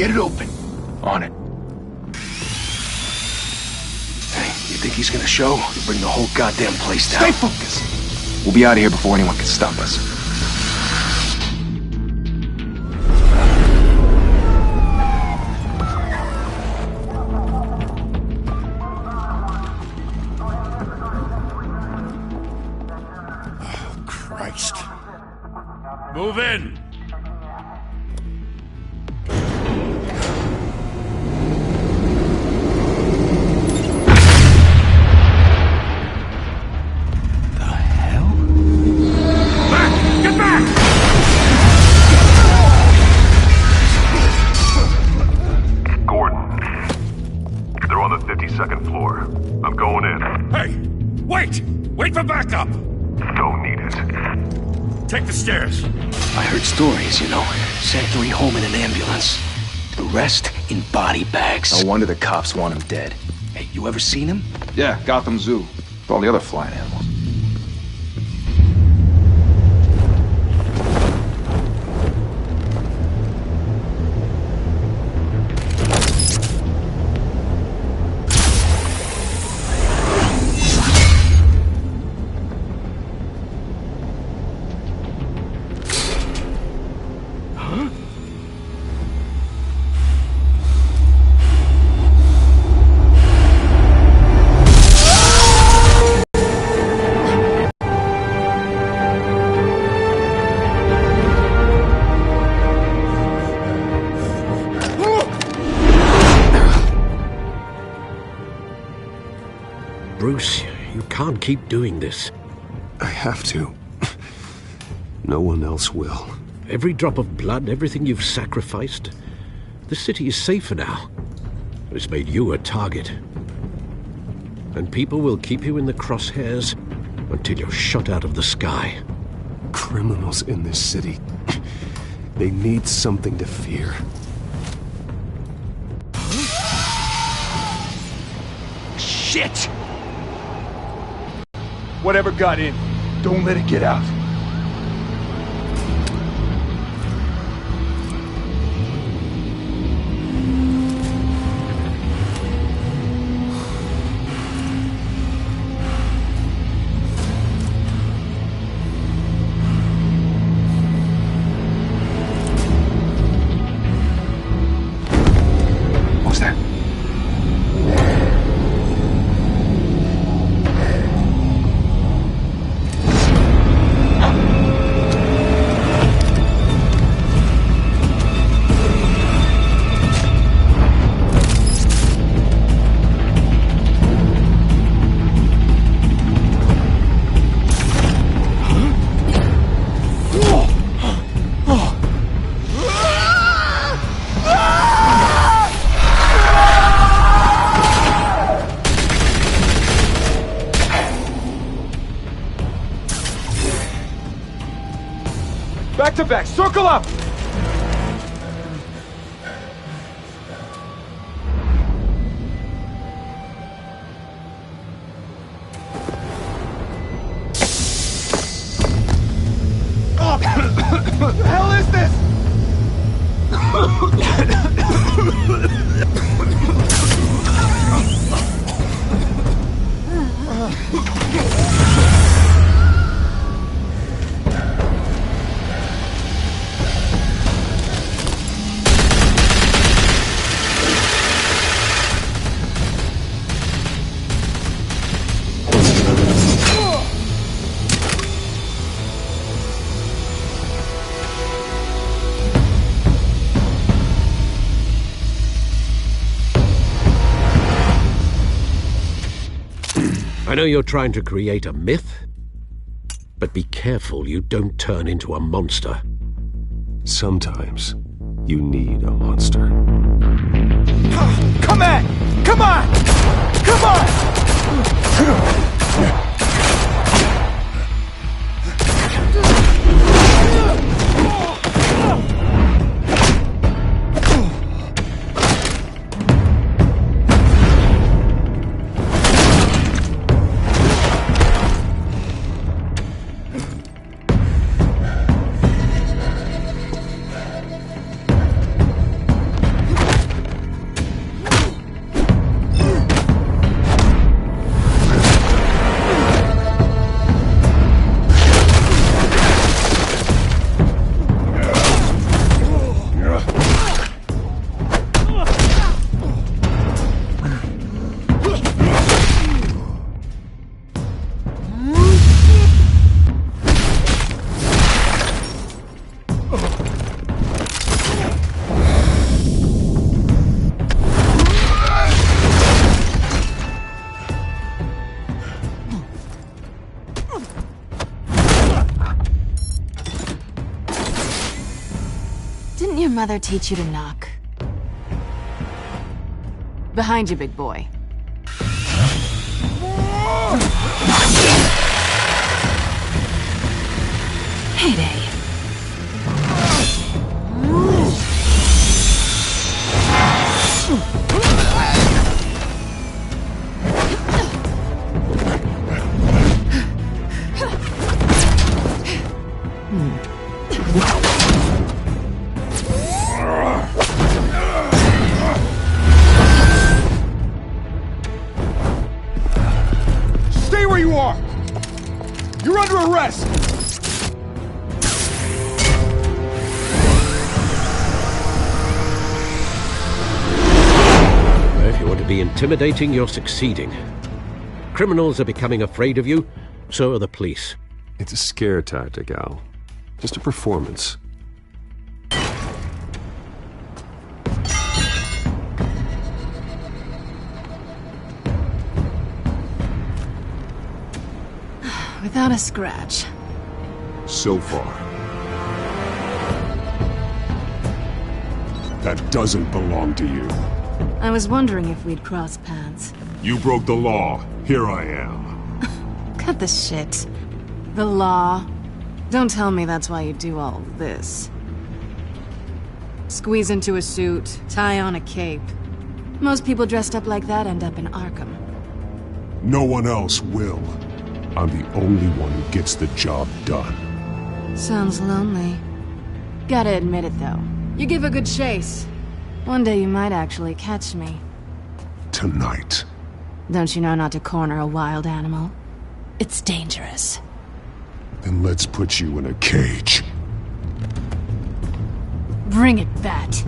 Get it open. On it. Hey, you think he's gonna show? He'll bring the whole goddamn place down. Stay focused. We'll be out of here before anyone can stop us. Oh, Christ. Move in! Wait for backup! Don't need it. Take the stairs. I heard stories, you know. Sent 3 home in an ambulance. The rest in body bags. No wonder the cops want him dead. Hey, you ever seen him? Yeah, Gotham Zoo. With all the other flying animals. Bruce, you can't keep doing this. I have to. No one else will. Every drop of blood, everything you've sacrificed. The city is safer now. It's made you a target. And people will keep you in the crosshairs until you're shot out of the sky. Criminals in this city. They need something to fear. Shit! Whatever got in, don't let it get out. What's that? Back to back, circle up! What the hell is this? I know you're trying to create a myth, but be careful you don't turn into a monster. Sometimes you need a monster. Come on! Come on! Come on! Didn't your mother teach you to knock? Behind you, big boy. Heyday. Stay where you are! You're under arrest! If you want to be intimidating, you're succeeding. Criminals are becoming afraid of you, so are the police. It's a scare tactic, Al. Just a performance. Without a scratch. So far. That doesn't belong to you. I was wondering if we'd cross paths. You broke the law. Here I am. Cut the shit. The law. Don't tell me that's why you do all of this. Squeeze into a suit, tie on a cape. Most people dressed up like that end up in Arkham. No one else will. I'm the only one who gets the job done. Sounds lonely. Gotta admit it, though. You give a good chase. One day you might actually catch me. Tonight. Don't you know not to corner a wild animal? It's dangerous. Then let's put you in a cage. Bring it, Bat.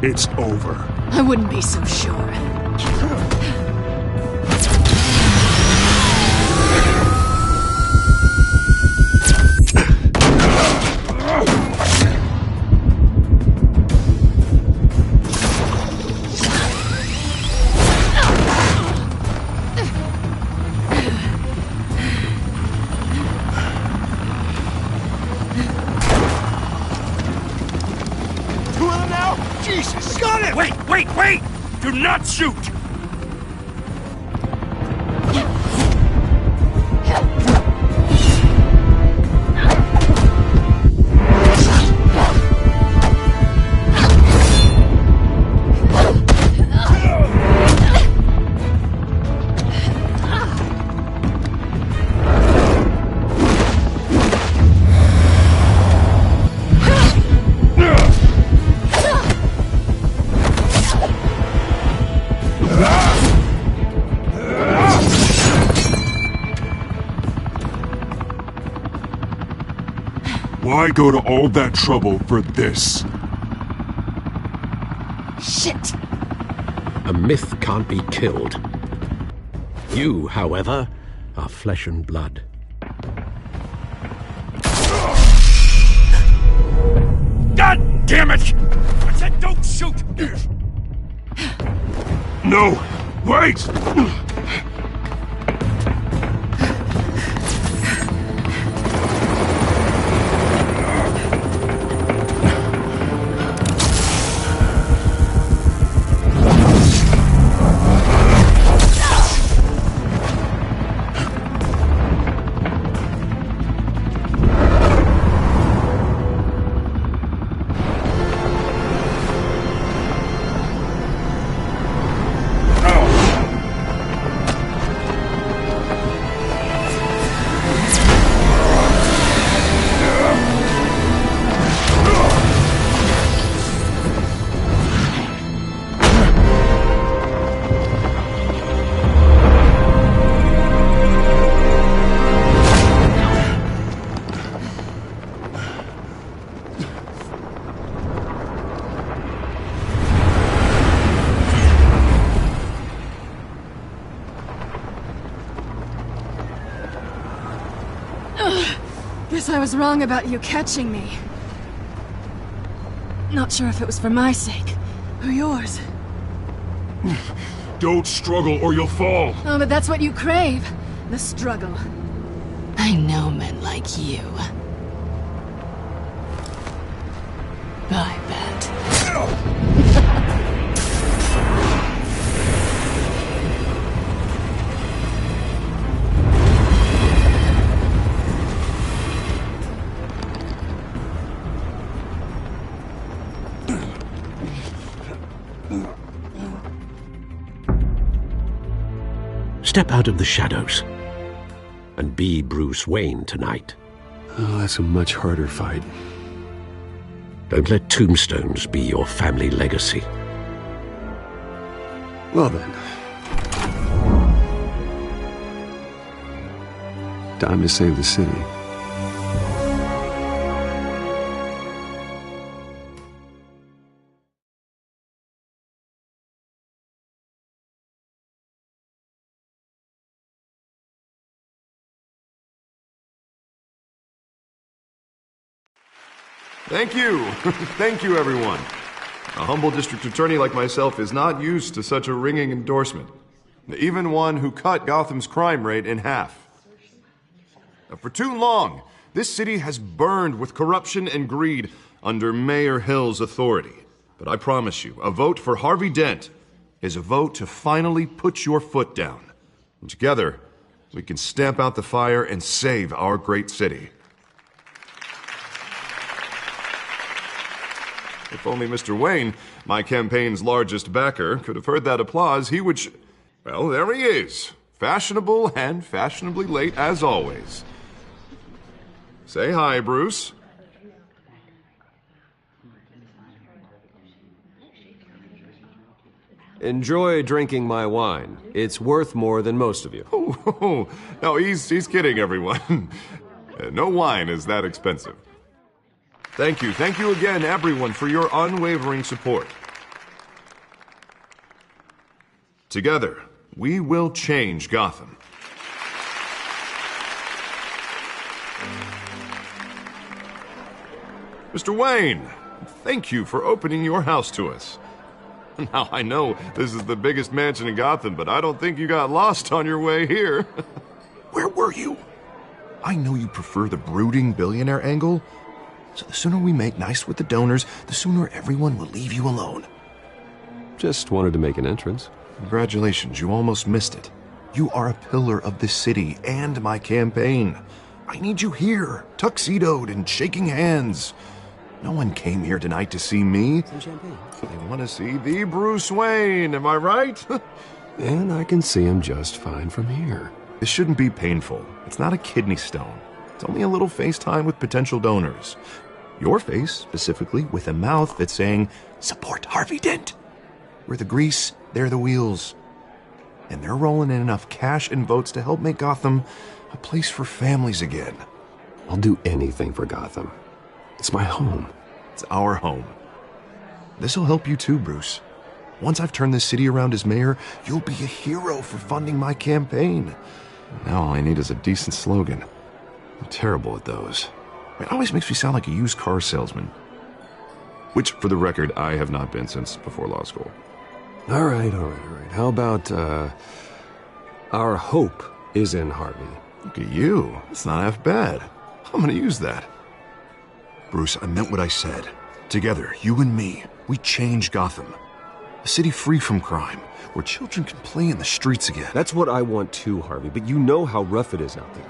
It's over. I wouldn't be so sure. Jesus! Got it! Wait! Do not shoot! Why go to all that trouble for this? Shit! A myth can't be killed. You, however, are flesh and blood. God damn it! I said don't shoot! No! Wait! Guess I was wrong about you catching me. Not sure if it was for my sake, or yours. Don't struggle or you'll fall. Oh, but that's what you crave. The struggle. I know men like you. I bet. Step out of the shadows and be Bruce Wayne tonight. Oh, that's a much harder fight. Don't let tombstones be your family legacy. Well then. Time to save the city. Thank you. Thank you, everyone. A humble district attorney like myself is not used to such a ringing endorsement. Even one who cut Gotham's crime rate in half. For too long, this city has burned with corruption and greed under Mayor Hill's authority. But I promise you, a vote for Harvey Dent is a vote to finally put your foot down. And together, we can stamp out the fire and save our great city. If only Mr. Wayne, my campaign's largest backer, could have heard that applause, he would well, there he is. Fashionable and fashionably late as always. Say hi, Bruce. Enjoy drinking my wine. It's worth more than most of you. Oh, no, he's kidding, everyone. No wine is that expensive. Thank you again, everyone, for your unwavering support. Together, we will change Gotham. Mr. Wayne, thank you for opening your house to us. Now, I know this is the biggest mansion in Gotham, but I don't think you got lost on your way here. Where were you? I know you prefer the brooding billionaire angle, so the sooner we make nice with the donors, the sooner everyone will leave you alone. Just wanted to make an entrance. Congratulations, you almost missed it. You are a pillar of this city and my campaign. I need you here, tuxedoed and shaking hands. No one came here tonight to see me. Some champagne. They want to see the Bruce Wayne, am I right? And I can see him just fine from here. This shouldn't be painful. It's not a kidney stone. It's only a little FaceTime with potential donors. Your face, specifically, with a mouth that's saying, support Harvey Dent. We're the grease, they're the wheels. And they're rolling in enough cash and votes to help make Gotham a place for families again. I'll do anything for Gotham. It's my home. It's our home. This'll help you too, Bruce. Once I've turned this city around as mayor, you'll be a hero for funding my campaign. Now all I need is a decent slogan. I'm terrible at those. It always makes me sound like a used car salesman. Which, for the record, I have not been since before law school. All right. How about, our hope is in Harvey? Look at you. It's not half bad. I'm gonna use that. Bruce, I meant what I said. Together, you and me, we change Gotham. A city free from crime, where children can play in the streets again. That's what I want too, Harvey, but you know how rough it is out there.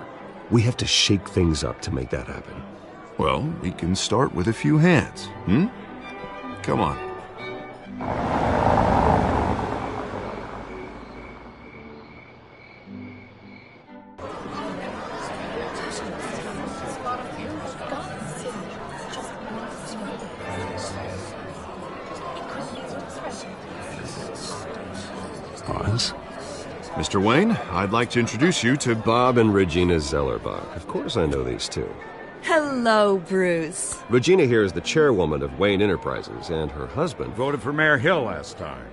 We have to shake things up to make that happen. Well, we can start with a few hands, Come on. Pause. Mr. Wayne, I'd like to introduce you to Bob and Regina Zellerbach. Of course I know these two. Hello, Bruce. Regina here is the chairwoman of Wayne Enterprises, and her husband Voted for Mayor Hill last time.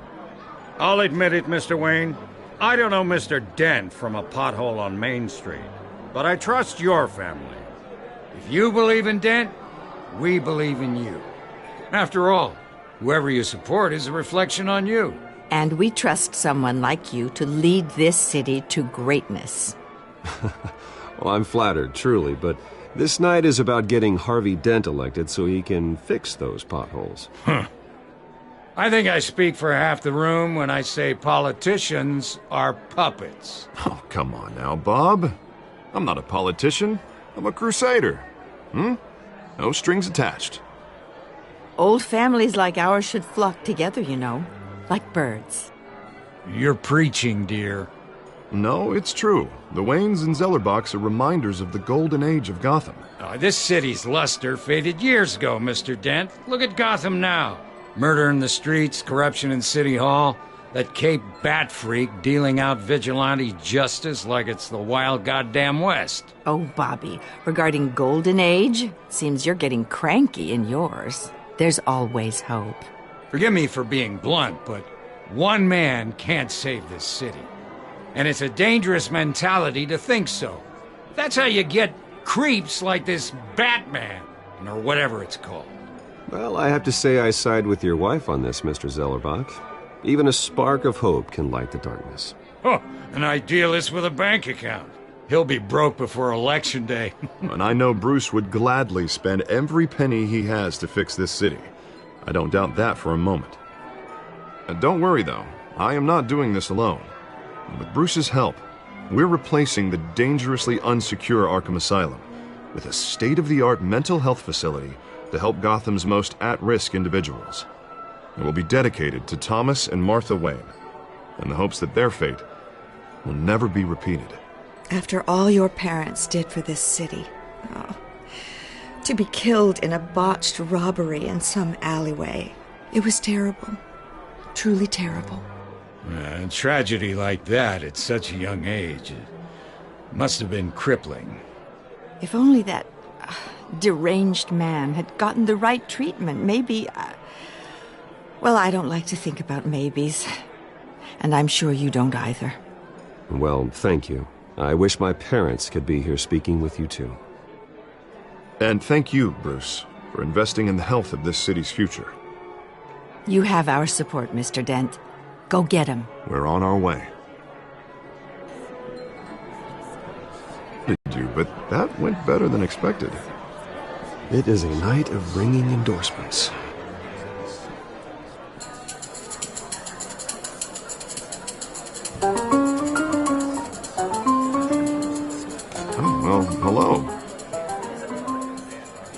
I'll admit it, Mr. Wayne. I don't know Mr. Dent from a pothole on Main Street, but I trust your family. If you believe in Dent, we believe in you. After all, whoever you support is a reflection on you. And we trust someone like you to lead this city to greatness. Well, I'm flattered, truly, but this night is about getting Harvey Dent elected so he can fix those potholes. I think I speak for half the room when I say politicians are puppets. Oh, come on now, Bob. I'm not a politician. I'm a crusader. No strings attached. Old families like ours should flock together, you know, like birds. You're preaching, dear. No, it's true. The Waynes and Zellerbachs are reminders of the golden age of Gotham. This city's luster faded years ago, Mr. Dent. Look at Gotham now. Murder in the streets, corruption in City Hall, that Cape Bat freak dealing out vigilante justice like it's the wild goddamn West. Oh, Bobby, regarding Golden Age, seems you're getting cranky in yours. There's always hope. Forgive me for being blunt, but one man can't save this city. And it's a dangerous mentality to think so. That's how you get creeps like this Batman, or whatever it's called. Well, I have to say I side with your wife on this, Mr. Zellerbach. Even a spark of hope can light the darkness. Oh, an idealist with a bank account. He'll be broke before Election Day. And I know Bruce would gladly spend every penny he has to fix this city. I don't doubt that for a moment. And don't worry, though. I am not doing this alone. With Bruce's help, we're replacing the dangerously unsecure Arkham Asylum with a state-of-the-art mental health facility to help Gotham's most at-risk individuals. It will be dedicated to Thomas and Martha Wayne, in the hopes that their fate will never be repeated. After all your parents did for this city, to be killed in a botched robbery in some alleyway, it was terrible. Truly terrible. A tragedy like that at such a young age must have been crippling. If only that deranged man had gotten the right treatment, maybe... Well, I don't like to think about maybes. And I'm sure you don't either. Well, thank you. I wish my parents could be here speaking with you too. And thank you, Bruce, for investing in the health of this city's future. You have our support, Mr. Dent. Go get him. We're on our way. But that went better than expected. It is a night of ringing endorsements. Well, hello.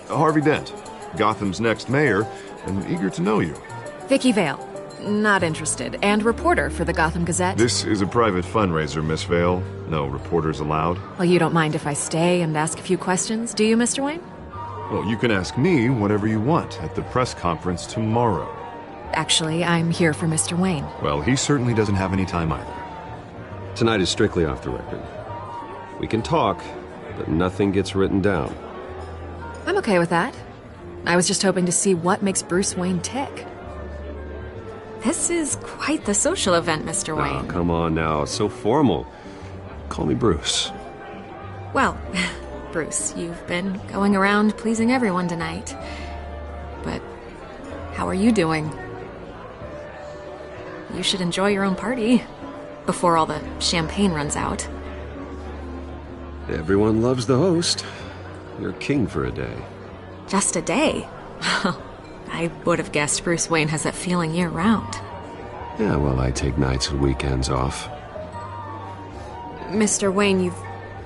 Harvey Dent, Gotham's next mayor, and eager to know you. Vicky Vale. Not interested. And reporter for the Gotham Gazette. This is a private fundraiser, Miss Vale. No reporters allowed. Well, you don't mind if I stay and ask a few questions, do you, Mr. Wayne? Well, you can ask me whatever you want at the press conference tomorrow. Actually, I'm here for Mr. Wayne. Well, he certainly doesn't have any time either. Tonight is strictly off the record. We can talk, but nothing gets written down. I'm okay with that. I was just hoping to see what makes Bruce Wayne tick. This is quite the social event, Mr. Wayne. Oh, come on now. It's so formal. Call me Bruce. Well, Bruce, you've been going around pleasing everyone tonight. But how are you doing? You should enjoy your own party before all the champagne runs out. Everyone loves the host. You're king for a day. Just a day? I would have guessed Bruce Wayne has that feeling year-round. Yeah, well, I take nights and weekends off. Mr. Wayne,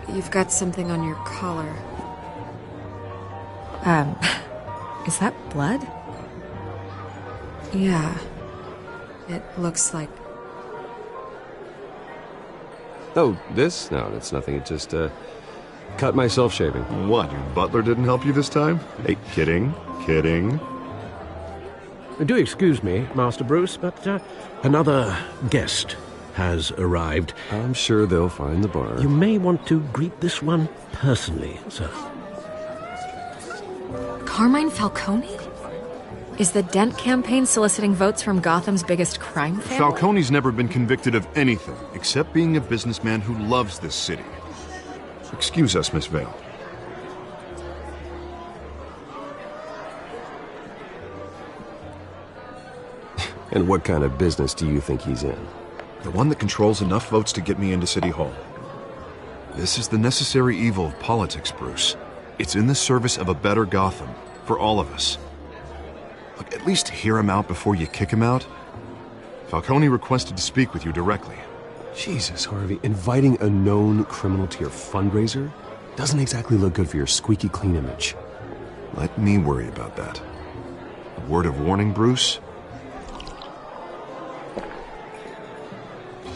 you've got something on your collar. Is that blood? Yeah. It looks like... Oh, this? No, that's nothing. It just, cut myself shaving. What, your butler didn't help you this time? Hey, kidding. Do excuse me, Master Bruce, but another guest has arrived. I'm sure they'll find the bar. You may want to greet this one personally, sir. Carmine Falcone? Is the Dent campaign soliciting votes from Gotham's biggest crime family? Falcone's never been convicted of anything except being a businessman who loves this city. Excuse us, Miss Vale. And what kind of business do you think he's in? The one that controls enough votes to get me into City Hall. This is the necessary evil of politics, Bruce. It's in the service of a better Gotham, for all of us. Look, at least hear him out before you kick him out. Falcone requested to speak with you directly. Jesus, Harvey, inviting a known criminal to your fundraiser doesn't exactly look good for your squeaky clean image. Let me worry about that. A word of warning, Bruce?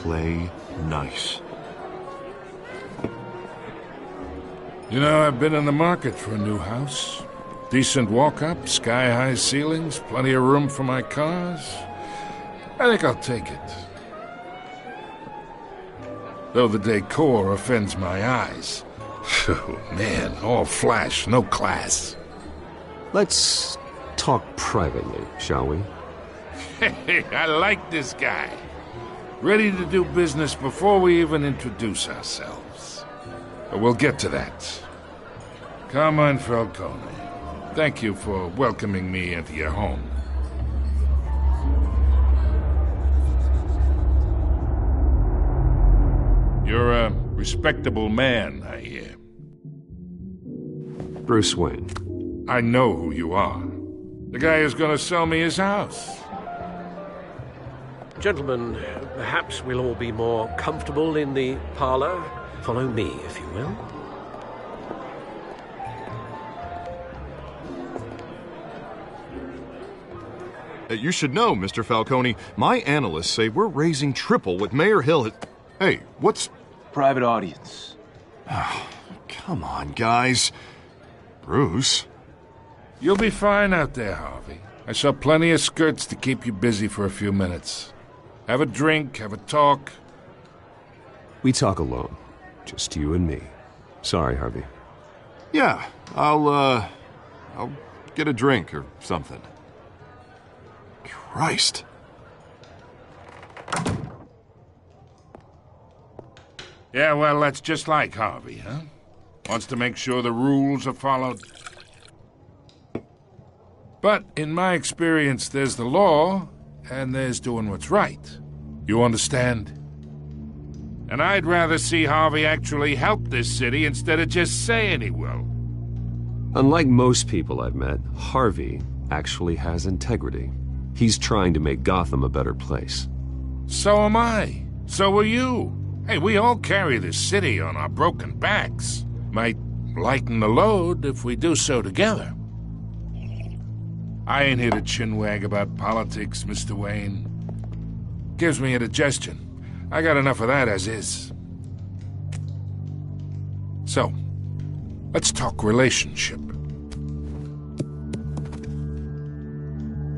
Play nice. You know, I've been in the market for a new house. Decent walk-up, sky-high ceilings, plenty of room for my cars. I think I'll take it. Though the decor offends my eyes. Oh, man, all flash, no class. Let's talk privately, shall we? Hey, I like this guy. Ready to do business before we even introduce ourselves. But we'll get to that. Carmine Falcone, thank you for welcoming me into your home. You're a respectable man, I hear. Bruce Wayne. I know who you are. The guy who's gonna sell me his house. Gentlemen, perhaps we'll all be more comfortable in the parlor. Follow me, if you will. You should know, Mr. Falcone, my analysts say we're raising triple what Mayor Hill. Hey, what's... Private audience. Oh, come on, guys. Bruce? You'll be fine out there, Harvey. I saw plenty of skirts to keep you busy for a few minutes. Have a drink, have a talk. We talk alone. Just you and me. Sorry, Harvey. Yeah, I'll get a drink or something. Christ. Yeah, well, that's just like Harvey, huh? Wants to make sure the rules are followed. But in my experience, there's the law, and there's doing what's right. You understand? And I'd rather see Harvey actually help this city instead of just saying he will. Unlike most people I've met, Harvey actually has integrity. He's trying to make Gotham a better place. So am I. So are you. Hey, we all carry this city on our broken backs. Might lighten the load if we do so together. I ain't here to chinwag about politics, Mr. Wayne. Gives me indigestion. I got enough of that as is. So, let's talk relationship.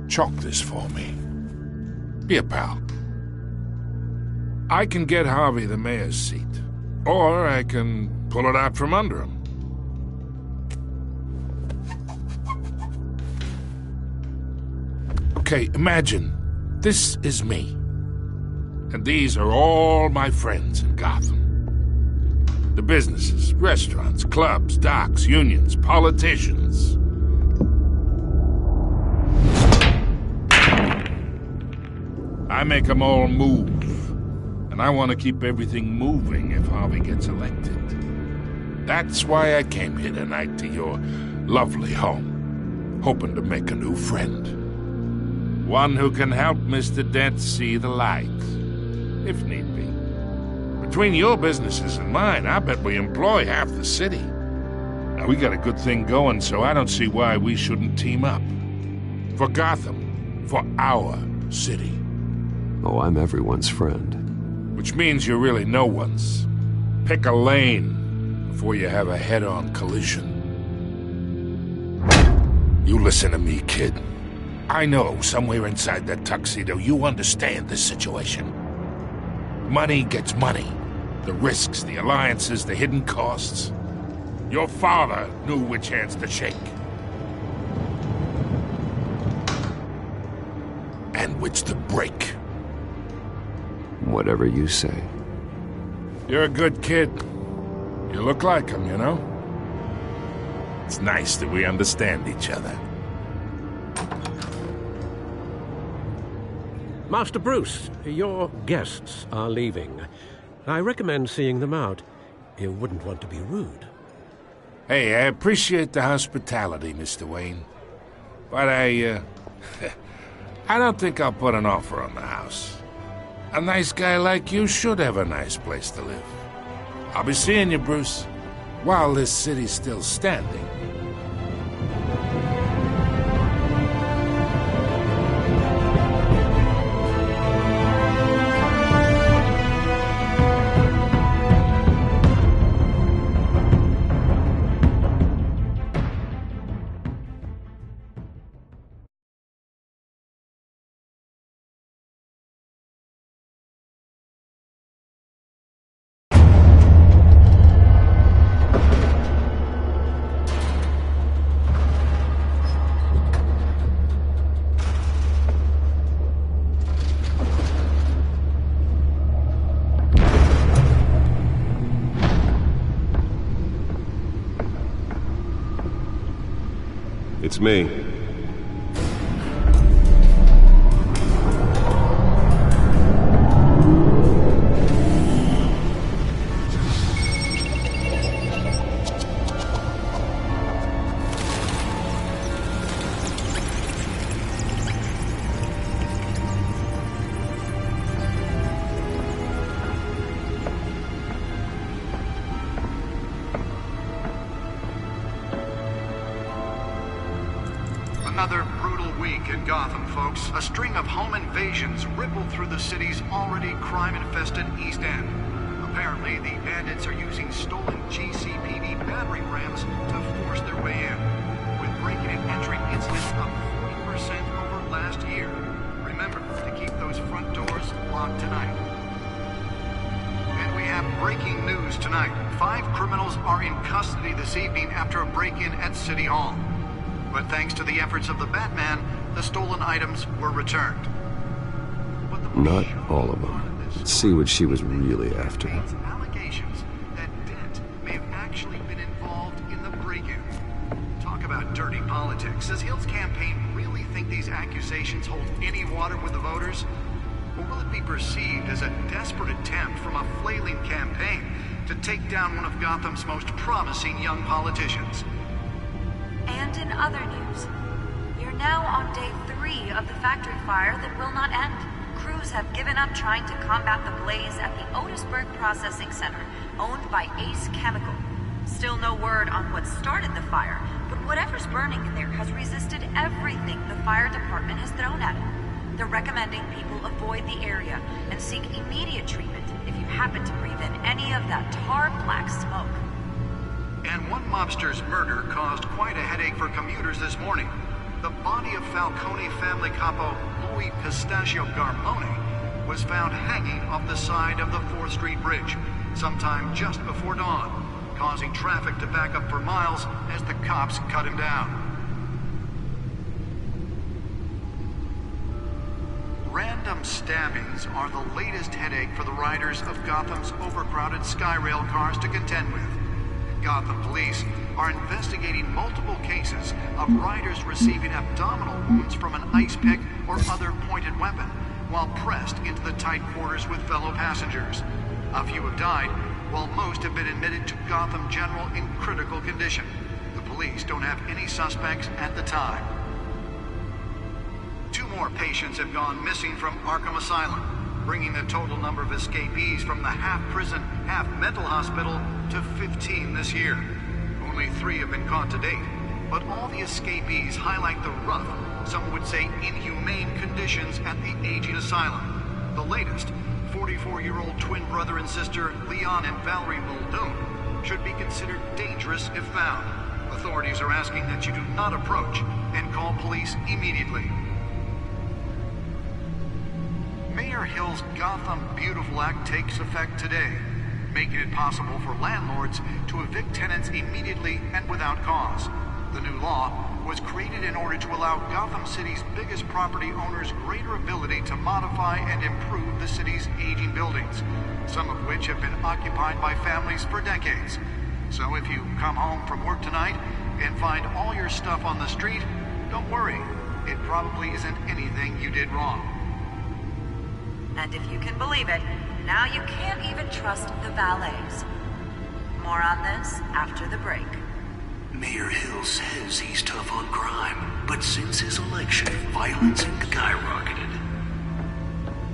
Chalk this for me. Be a pal. I can get Harvey the mayor's seat, or I can pull it out from under him. Okay, imagine this is me, and these are all my friends in Gotham. The businesses, restaurants, clubs, docks, unions, politicians. I make them all move. And I want to keep everything moving if Harvey gets elected. That's why I came here tonight to your lovely home, hoping to make a new friend. One who can help Mr. Dent see the light, if need be. Between your businesses and mine, I bet we employ half the city. Now, we got a good thing going, so I don't see why we shouldn't team up. For Gotham, for our city. Oh, I'm everyone's friend. Which means you're really no one's. Pick a lane before you have a head-on collision. You listen to me, kid. I know somewhere inside that tuxedo you understand this situation. Money gets money. The risks, the alliances, the hidden costs. Your father knew which hands to shake. And which to break. Whatever you say. You're a good kid. You look like him, you know? It's nice that we understand each other. Master Bruce, your guests are leaving. I recommend seeing them out. You wouldn't want to be rude. Hey, I appreciate the hospitality, Mr. Wayne. But I don't think I'll put an offer on the house. A nice guy like you should have a nice place to live. I'll be seeing you, Bruce, while this city's still standing. It's me. Another brutal week in Gotham, folks. A string of home invasions rippled through the city's already crime-infested East End. Apparently, the bandits are using stolen GCPD battering rams to force their way in, with breaking and entering incidents up 40% over last year. Remember to keep those front doors locked tonight. And we have breaking news tonight. 5 criminals are in custody this evening after a break-in at City Hall. But thanks to the efforts of the Batman, the stolen items were returned. Not all of them. Let's see what she was really after. Allegations that Dent may have actually been involved in the break-in. Talk about dirty politics. Does Hill's campaign really think these accusations hold any water with the voters? Or will it be perceived as a desperate attempt from a flailing campaign to take down one of Gotham's most promising young politicians? And in other news, we are now on day 3 of the factory fire that will not end. Crews have given up trying to combat the blaze at the Otisburg Processing Center, owned by Ace Chemical. Still no word on what started the fire, but whatever's burning in there has resisted everything the fire department has thrown at it. They're recommending people avoid the area and seek immediate treatment if you happen to breathe in any of that tar-black smoke. And one mobster's murder caused quite a headache for commuters this morning. The body of Falcone family capo Louis Pistachio Garmone was found hanging off the side of the 4th Street Bridge sometime just before dawn, causing traffic to back up for miles as the cops cut him down. Random stabbings are the latest headache for the riders of Gotham's overcrowded Skyrail cars to contend with. Gotham police are investigating multiple cases of riders receiving abdominal wounds from an ice pick or other pointed weapon while pressed into the tight quarters with fellow passengers. A few have died, while most have been admitted to Gotham General in critical condition. The police don't have any suspects at the time. 2 more patients have gone missing from Arkham Asylum, bringing the total number of escapees from the half-prison, half-mental hospital to 15 this year. Only 3 have been caught to date, but all the escapees highlight the rough, some would say inhumane conditions at the aging asylum. The latest, 44-year-old twin brother and sister Leon and Valerie Muldoon, should be considered dangerous if found. Authorities are asking that you do not approach and call police immediately. Mayor Hill's Gotham Beautiful Act takes effect today, making it possible for landlords to evict tenants immediately and without cause. The new law was created in order to allow Gotham City's biggest property owners greater ability to modify and improve the city's aging buildings, some of which have been occupied by families for decades. So if you come home from work tonight and find all your stuff on the street, don't worry. It probably isn't anything you did wrong. And if you can believe it, now you can't even trust the valets. More on this after the break. Mayor Hill says he's tough on crime, but since his election, violence skyrocketed.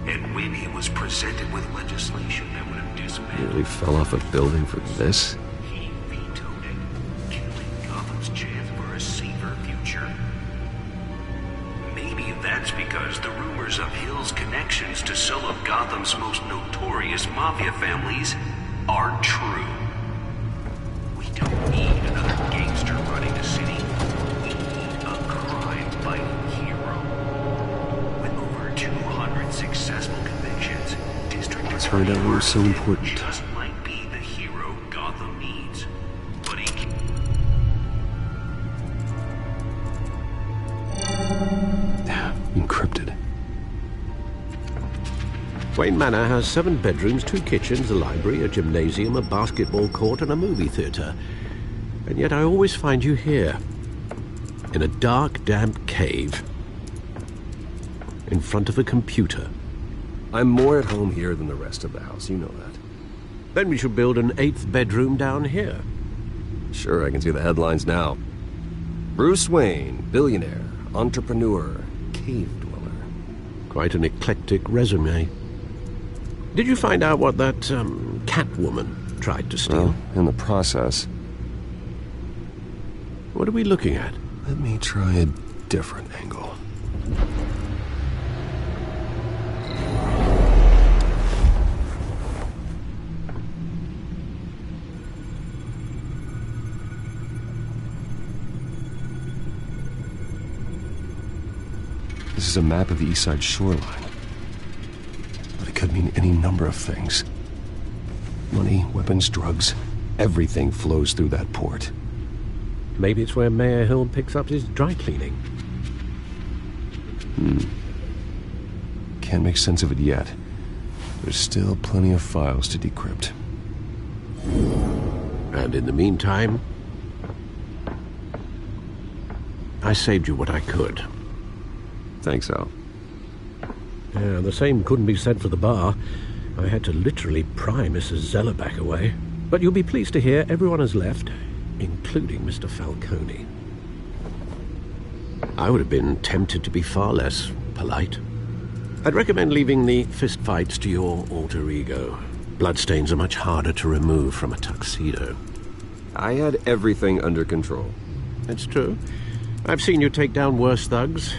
And when he was presented with legislation that would have dismantled... Nearly fell off a building for this? He vetoed it, killing Gotham's chance for a safer future. Maybe that's because the rumors of Hill's connections to some of Gotham's most notorious mafia families are true. We don't need another gangster running the city. We need a crime-fighting hero. With over 200 successful convictions, District Turned out we were so important. just might be the hero Gotham needs. But he can... Encrypted. Wayne Manor has 7 bedrooms, 2 kitchens, a library, a gymnasium, a basketball court, and a movie theatre. And yet I always find you here, in a dark, damp cave, in front of a computer. I'm more at home here than the rest of the house, you know that. Then we should build an 8th bedroom down here. Sure, I can see the headlines now. Bruce Wayne, billionaire, entrepreneur, cave dweller. Quite an eclectic resume. Did you find out what that, Catwoman tried to steal? Well, in the process. What are we looking at? Let me try a different angle. This is a map of the East Side shoreline. But it could mean any number of things. Money, weapons, drugs, everything flows through that port. Maybe it's where Mayor Hill picks up his dry cleaning. Can't make sense of it yet. There's still plenty of files to decrypt. And in the meantime, I saved you what I could. Thanks, Al. Yeah, the same couldn't be said for the bar. I had to literally pry Mrs. Zeller back away. But you'll be pleased to hear everyone has left, including Mr. Falcone. I would have been tempted to be far less polite. I'd recommend leaving the fistfights to your alter ego. Bloodstains are much harder to remove from a tuxedo. I had everything under control. That's true. I've seen you take down worse thugs.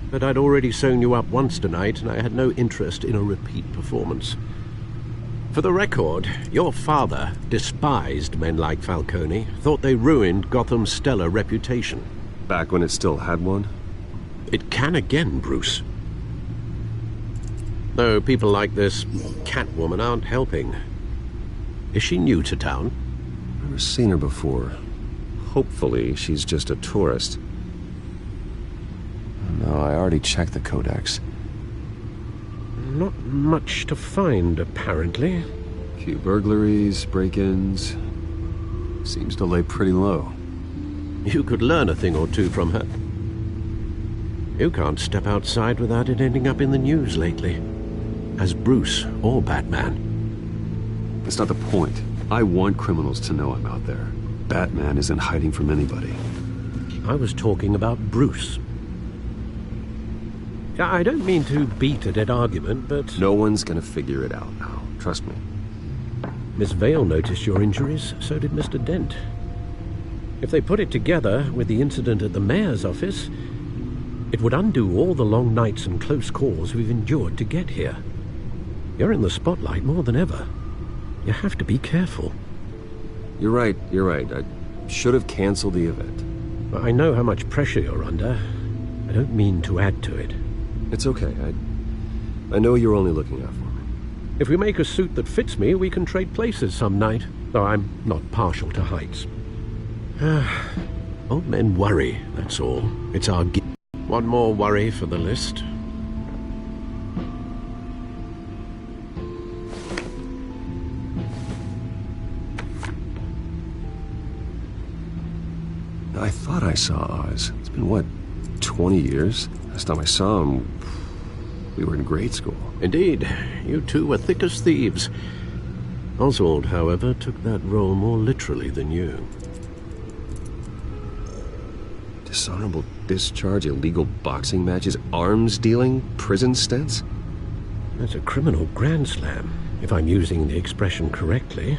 But I'd already sewn you up once tonight, and I had no interest in a repeat performance. For the record, your father despised men like Falcone, thought they ruined Gotham's stellar reputation. Back when it still had one? It can again, Bruce. Though people like this Catwoman aren't helping. Is she new to town? Never seen her before. Hopefully, she's just a tourist. No, I already checked the codex. Not much to find, apparently. Few burglaries, break-ins. Seems to lay pretty low. You could learn a thing or two from her. You can't step outside without it ending up in the news lately. As Bruce or Batman. That's not the point. I want criminals to know I'm out there. Batman isn't hiding from anybody. I was talking about Bruce. I don't mean to beat a dead argument, but... No one's gonna figure it out now. Trust me. Miss Vale noticed your injuries, so did Mr. Dent. If they put it together with the incident at the mayor's office, it would undo all the long nights and close calls we've endured to get here. You're in the spotlight more than ever. You have to be careful. You're right. I should have canceled the event. I know how much pressure you're under. I don't mean to add to it. It's okay. I know you're only looking out for me. If we make a suit that fits me, we can trade places some night, though I'm not partial to heights. Old men worry, that's all. It's our gift. One more worry for the list. I thought I saw Oz. It's been, what, 20 years? Last time I saw him... We were in grade school. Indeed, you two were thick as thieves. Oswald, however, took that role more literally than you. Dishonorable discharge, illegal boxing matches, arms dealing, prison stints? That's a criminal grand slam, if I'm using the expression correctly.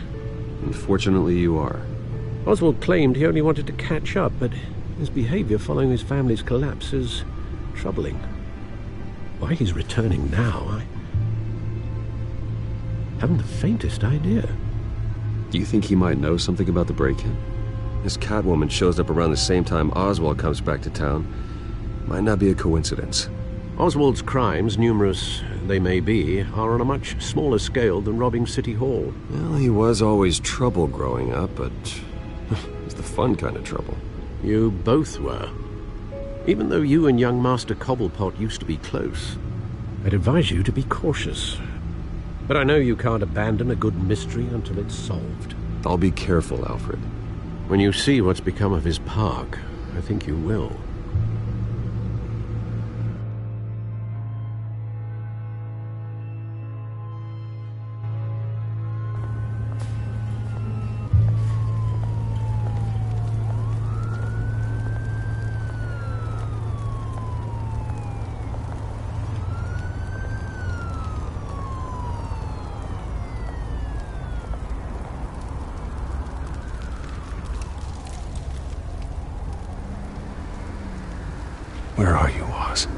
Unfortunately, you are. Oswald claimed he only wanted to catch up, but his behavior following his family's collapse is troubling. Why he's returning now, I haven't the faintest idea. Do you think he might know something about the break-in? This Catwoman shows up around the same time Oswald comes back to town. Might not be a coincidence. Oswald's crimes, numerous they may be, are on a much smaller scale than robbing City Hall. Well, he was always trouble growing up, but it's the fun kind of trouble. You both were. Even though you and young Master Cobblepot used to be close, I'd advise you to be cautious. But I know you can't abandon a good mystery until it's solved. I'll be careful, Alfred. When you see what's become of his park, I think you will. Where are you, Oz?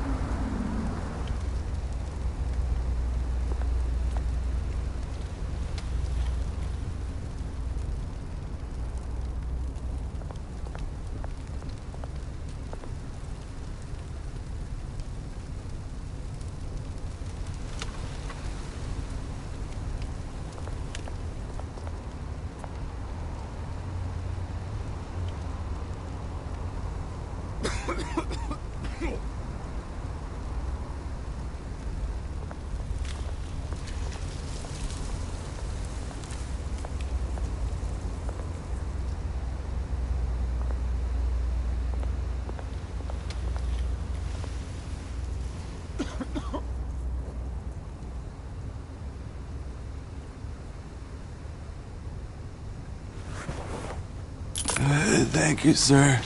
Thank you, sir.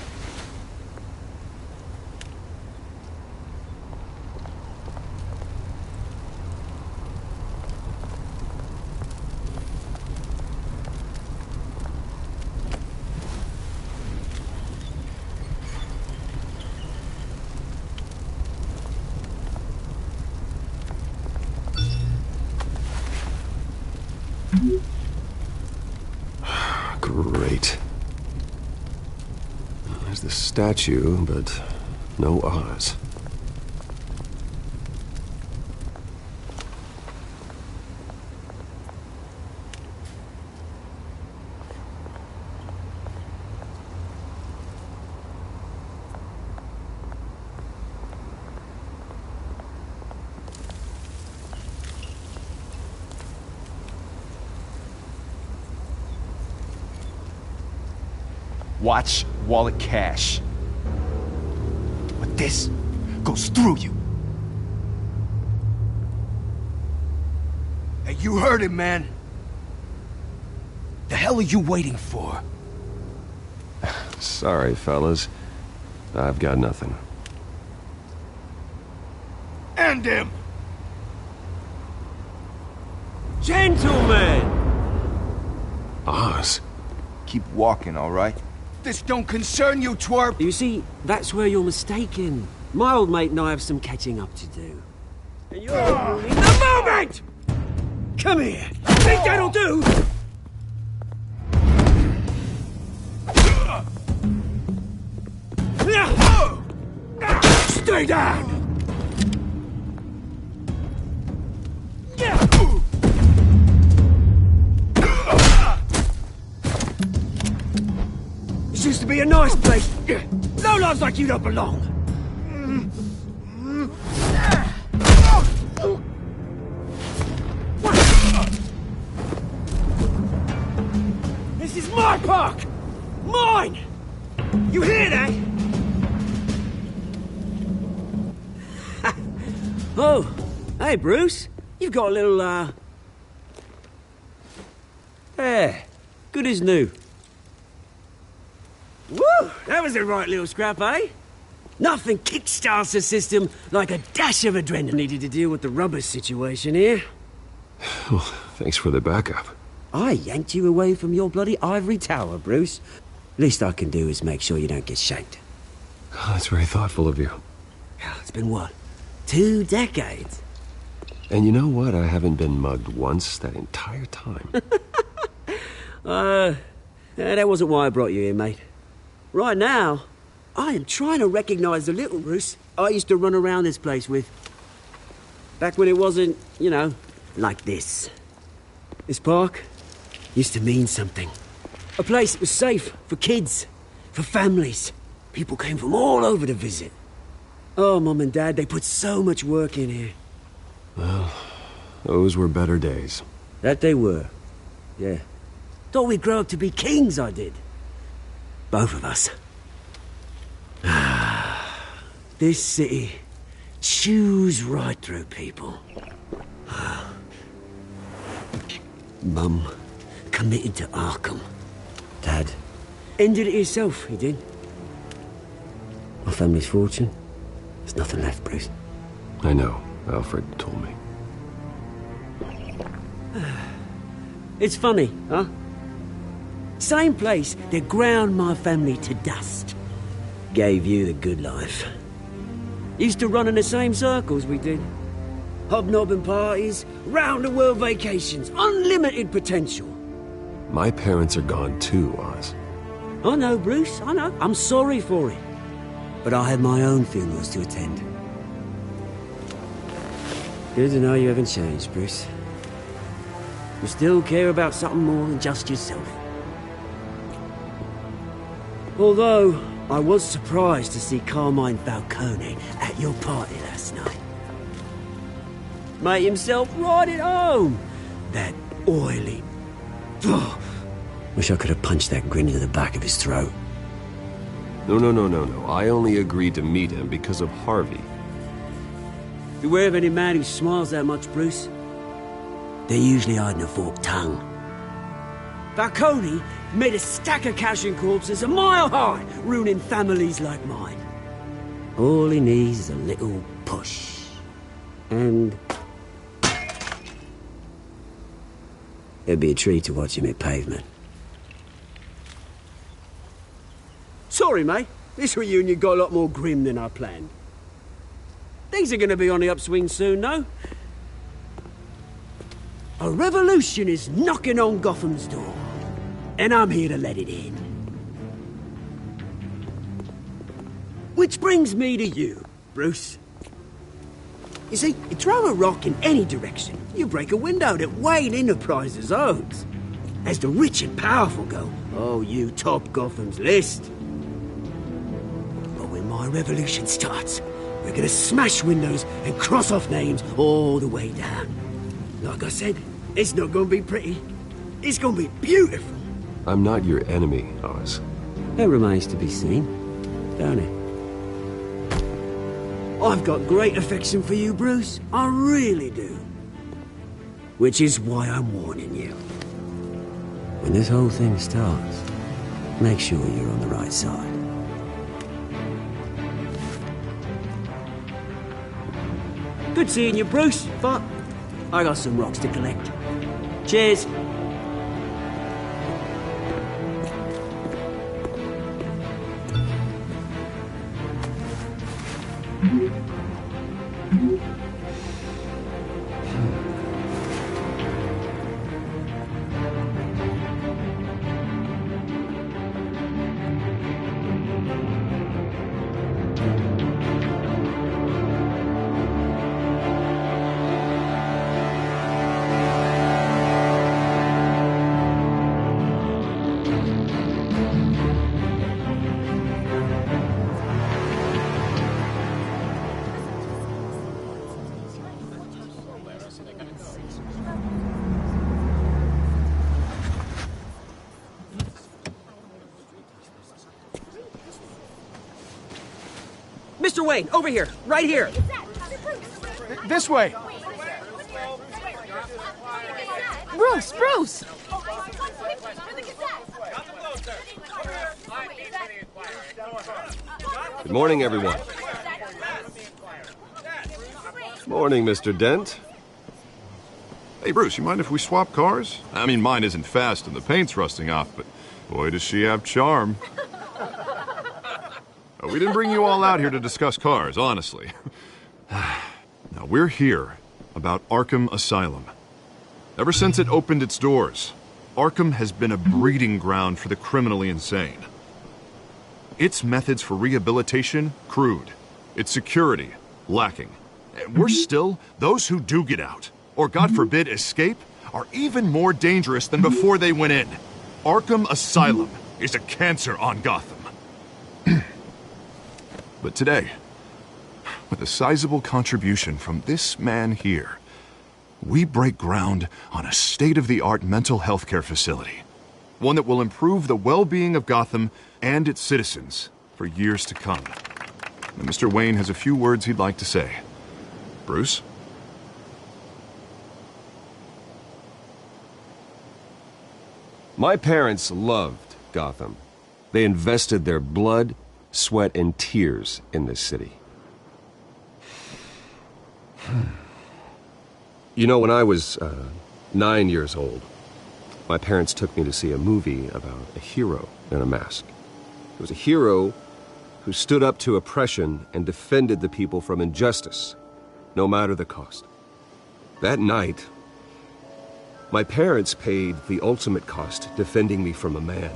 Great. There's the statue, but no Oz. Watch, wallet, cash. But this goes through you. Hey, you heard it, man. The hell are you waiting for? Sorry, fellas. I've got nothing. End him! Gentlemen! Oz. Keep walking, all right? This don't concern you, twerp! You see, that's where you're mistaken. My old mate and I have some catching up to do. And you're ruining the moment! Come here! Think that'll do? Stay down! This used to be a nice place. Lowlifes like you don't belong. This is my park! Mine! You hear that? Oh, Hey, Bruce. You've got a little, There. Good as new. Woo! That was a right little scrap, eh? Nothing kickstarts the system like a dash of adrenaline. Needed to deal with the rubber situation here. Well, thanks for the backup. I yanked you away from your bloody ivory tower, Bruce. Least I can do is make sure you don't get shanked. Oh, that's very thoughtful of you. It's been what? 2 decades? And you know what? I haven't been mugged once that entire time. That wasn't why I brought you here, mate. Right now, I am trying to recognize the little Bruce I used to run around this place with. Back when it wasn't, you know, like this. This park used to mean something. A place that was safe for kids, for families. People came from all over to visit. Oh, Mum and Dad, they put so much work in here. Well, those were better days. That they were. Yeah. Thought we'd grow up to be kings, I did. Both of us. This city chews right through people. Mum committed to Arkham. Dad ended it himself, he did. My family's fortune. There's nothing left, Bruce. I know. Alfred told me. It's funny, huh? Same place that ground my family to dust. Gave you the good life. Used to run in the same circles we did. Hobnobbing parties, round-the-world vacations, unlimited potential. My parents are gone too, Oz. I know, Bruce, I know. I'm sorry for it. But I had my own funerals to attend. Good to know you haven't changed, Bruce. You still care about something more than just yourself. Although, I was surprised to see Carmine Falcone at your party last night. Made himself right at home. That oily... Oh, wish I could have punched that grin into the back of his throat. No. I only agreed to meet him because of Harvey. Beware of any man who smiles that much, Bruce. They're usually hiding a forked tongue. Falcone made a stack of cashing corpses a mile high, ruining families like mine. All he needs is a little push. And... it'd be a treat to watch him hit pavement. Sorry, mate. This reunion got a lot more grim than I planned. Things are gonna be on the upswing soon, though. A revolution is knocking on Gotham's door. And I'm here to let it in. Which brings me to you, Bruce. You see, you throw a rock in any direction, you break a window that Wayne Enterprises owns. As the rich and powerful go, oh, you top Gotham's list. But when my revolution starts, we're gonna smash windows and cross off names all the way down. Like I said, it's not gonna be pretty. It's gonna be beautiful. I'm not your enemy, Oz. That remains to be seen, don't it? I've got great affection for you, Bruce. I really do. Which is why I'm warning you. When this whole thing starts, make sure you're on the right side. Good seeing you, Bruce, but I got some rocks to collect. Cheers. Mr. Wayne, over here. Right here. This way. Bruce! Bruce! Good morning, everyone. Morning, Mr. Dent. Hey, Bruce, you mind if we swap cars? I mean, mine isn't fast and the paint's rusting off, but boy, does she have charm. We didn't bring you all out here to discuss cars, honestly. Now, we're here about Arkham Asylum. Ever since it opened its doors, Arkham has been a breeding ground for the criminally insane. Its methods for rehabilitation, crude. Its security, lacking. And worse still, those who do get out, or God forbid escape, are even more dangerous than before they went in. Arkham Asylum is a cancer on Gotham. But today, with a sizable contribution from this man here, we break ground on a state-of-the-art mental health care facility. One that will improve the well-being of Gotham and its citizens for years to come. And Mr. Wayne has a few words he'd like to say. Bruce? My parents loved Gotham. They invested their blood, sweat, and tears in this city. You know, when I was 9 years old, my parents took me to see a movie about a hero in a mask. It was a hero who stood up to oppression and defended the people from injustice, no matter the cost. That night, my parents paid the ultimate cost defending me from a man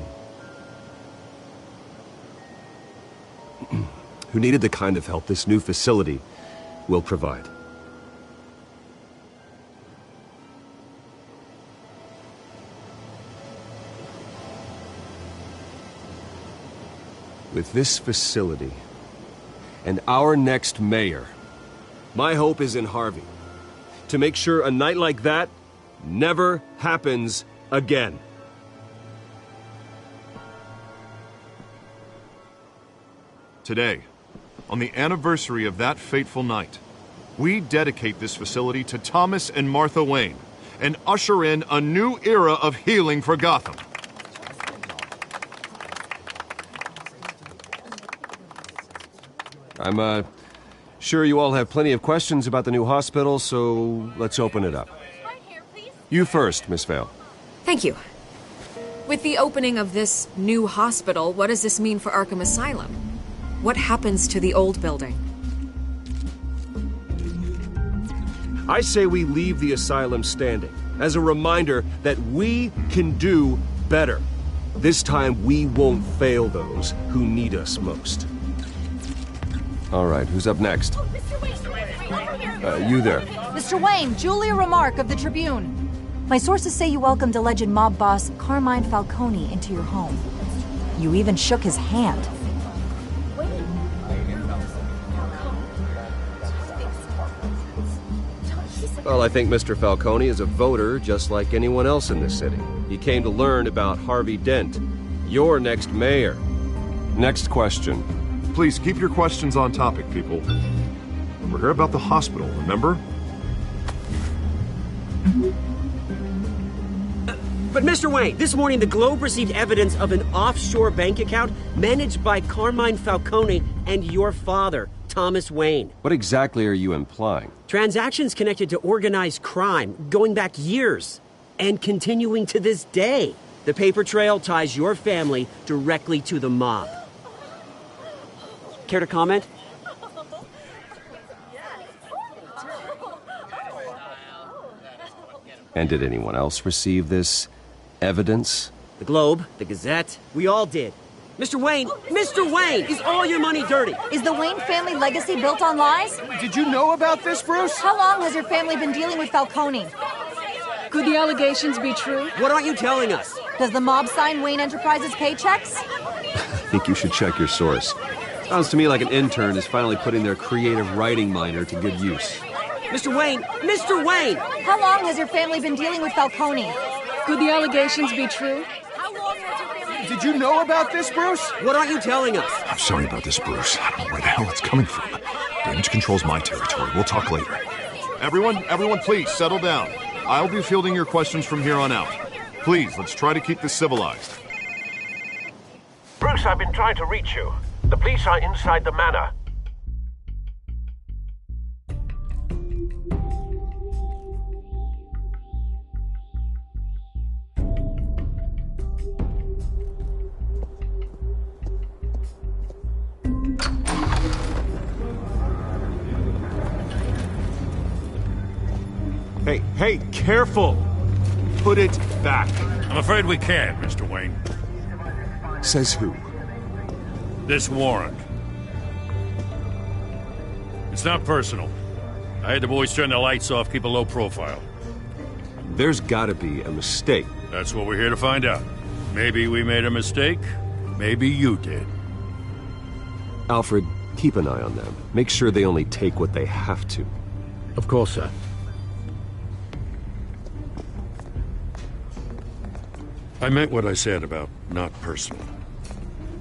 who needed the kind of help this new facility will provide. With this facility and our next mayor, my hope is in Harvey, to make sure a night like that never happens again. Today, on the anniversary of that fateful night, we dedicate this facility to Thomas and Martha Wayne and usher in a new era of healing for Gotham. I'm sure you all have plenty of questions about the new hospital, so let's open it up. You first, Miss Vale. Thank you. With the opening of this new hospital, what does this mean for Arkham Asylum? What happens to the old building? I say we leave the asylum standing as a reminder that we can do better. This time we won't fail those who need us most. All right, who's up next? You there. Mr. Wayne, Julia Remark of the Tribune. My sources say you welcomed alleged mob boss Carmine Falcone into your home. You even shook his hand. Well, I think Mr. Falcone is a voter just like anyone else in this city. He came to learn about Harvey Dent, your next mayor. Next question. Please keep your questions on topic, people. We're here about the hospital, remember? But Mr. Wayne, this morning the Globe received evidence of an offshore bank account managed by Carmine Falcone and your father, Thomas Wayne. What exactly are you implying? Transactions connected to organized crime going back years and continuing to this day. The paper trail ties your family directly to the mob. Care to comment? And did anyone else receive this evidence? The Globe, the Gazette, we all did. Mr. Wayne, is all your money dirty? Is the Wayne family legacy built on lies? Did you know about this, Bruce? How long has your family been dealing with Falcone? Could the allegations be true? What aren't you telling us? Does the mob sign Wayne Enterprises paychecks? I think you should check your source. Sounds to me like an intern is finally putting their creative writing minor to good use. Mr. Wayne! How long has your family been dealing with Falcone? Could the allegations be true? Did you know about this, Bruce? What aren't you telling us? I'm sorry about this, Bruce. I don't know where the hell it's coming from. Damage control's my territory. We'll talk later. Everyone, please, settle down. I'll be fielding your questions from here on out. Please, let's try to keep this civilized. Bruce, I've been trying to reach you. The police are inside the manor. Hey, careful! Put it back. I'm afraid we can't, Mr. Wayne. Says who? This warrant. It's not personal. I had the boys turn the lights off, keep a low profile. There's gotta be a mistake. That's what we're here to find out. Maybe we made a mistake. Maybe you did. Alfred, keep an eye on them. Make sure they only take what they have to. Of course, sir. I meant what I said about not personal.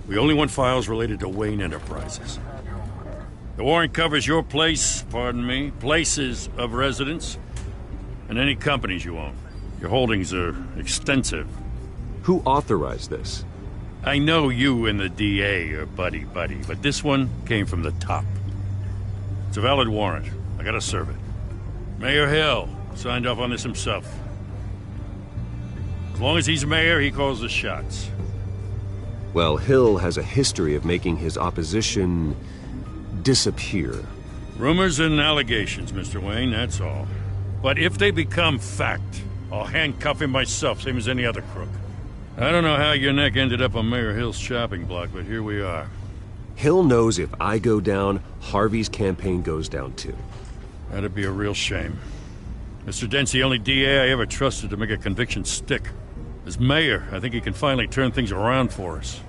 We only want files related to Wayne Enterprises. The warrant covers your place, pardon me, places of residence, and any companies you own. Your holdings are extensive. Who authorized this? I know you and the DA are buddy-buddy, but this one came from the top. It's a valid warrant. I gotta serve it. Mayor Hill signed off on this himself. As long as he's mayor, he calls the shots. Well, Hill has a history of making his opposition disappear. Rumors and allegations, Mr. Wayne, that's all. But if they become fact, I'll handcuff him myself, same as any other crook. I don't know how your neck ended up on Mayor Hill's chopping block, but here we are. Hill knows if I go down, Harvey's campaign goes down too. That'd be a real shame. Mr. Dent's the only DA I ever trusted to make a conviction stick. As mayor, I think he can finally turn things around for us.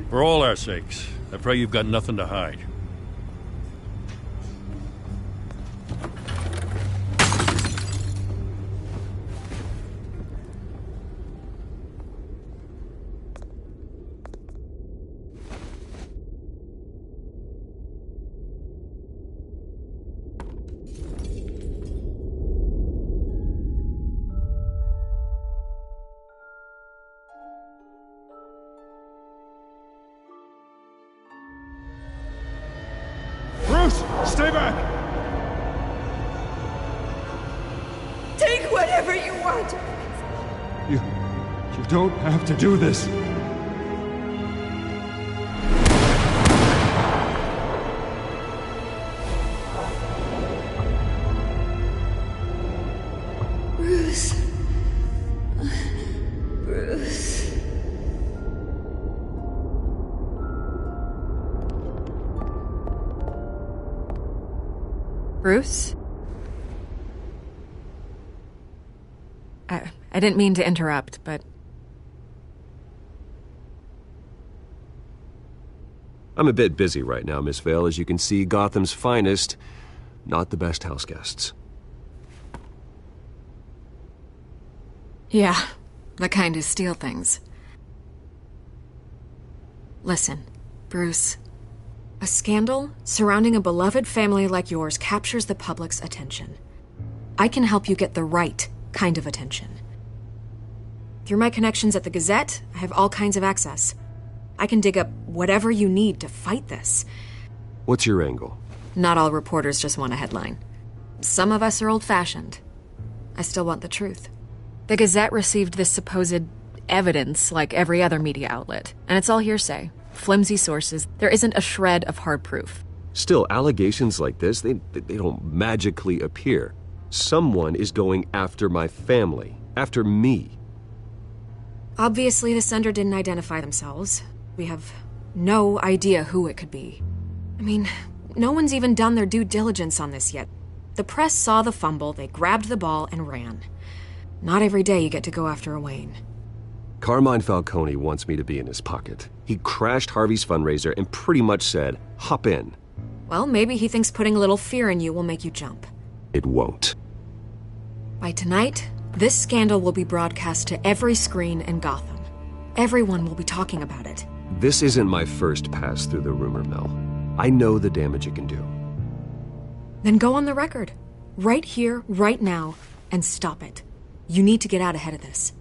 For all our sakes, I pray you've got nothing to hide. Stay back! Take whatever you want! You don't have to do this. Bruce. Bruce. Bruce? I didn't mean to interrupt, but... I'm a bit busy right now, Miss Vale. As you can see, Gotham's finest, not the best house guests. Yeah, the kind who steal things. Listen, Bruce. A scandal surrounding a beloved family like yours captures the public's attention. I can help you get the right kind of attention. Through my connections at the Gazette, I have all kinds of access. I can dig up whatever you need to fight this. What's your angle? Not all reporters just want a headline. Some of us are old-fashioned. I still want the truth. The Gazette received this supposed evidence like every other media outlet, and it's all hearsay. Flimsy sources. There isn't a shred of hard proof. Still, allegations like this, they don't magically appear. Someone is going after my family, after me. Obviously, the sender didn't identify themselves. We have no idea who it could be. I mean, no one's even done their due diligence on this yet. The press saw the fumble, they grabbed the ball and ran. Not every day you get to go after a Wayne. Carmine Falcone wants me to be in his pocket. He crashed Harvey's fundraiser and pretty much said, hop in. Well, maybe he thinks putting a little fear in you will make you jump. It won't. By tonight, this scandal will be broadcast to every screen in Gotham. Everyone will be talking about it. This isn't my first pass through the rumor mill. I know the damage it can do. Then go on the record. Right here, right now. and stop it. You need to get out ahead of this.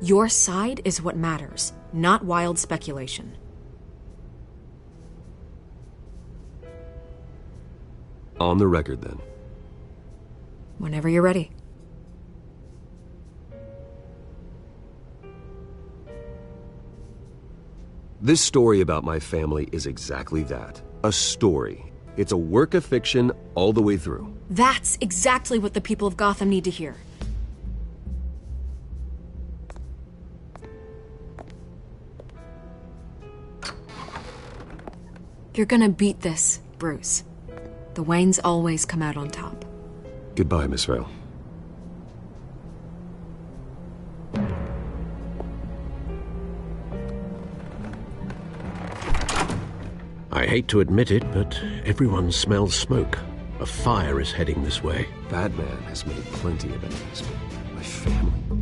Your side is what matters, not wild speculation. On the record, then. Whenever you're ready. This story about my family is exactly that. A story. It's a work of fiction all the way through. That's exactly what the people of Gotham need to hear. You're gonna beat this, Bruce. The Waynes always come out on top. Goodbye, Miss Vale. I hate to admit it, but everyone smells smoke. A fire is heading this way. Batman has made plenty of enemies. My family.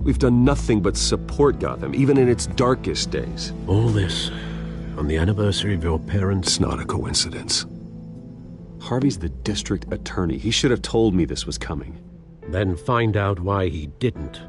We've done nothing but support Gotham, even in its darkest days. All this on the anniversary of your parents'... It's not a coincidence. Harvey's the district attorney. He should have told me this was coming. Then find out why he didn't.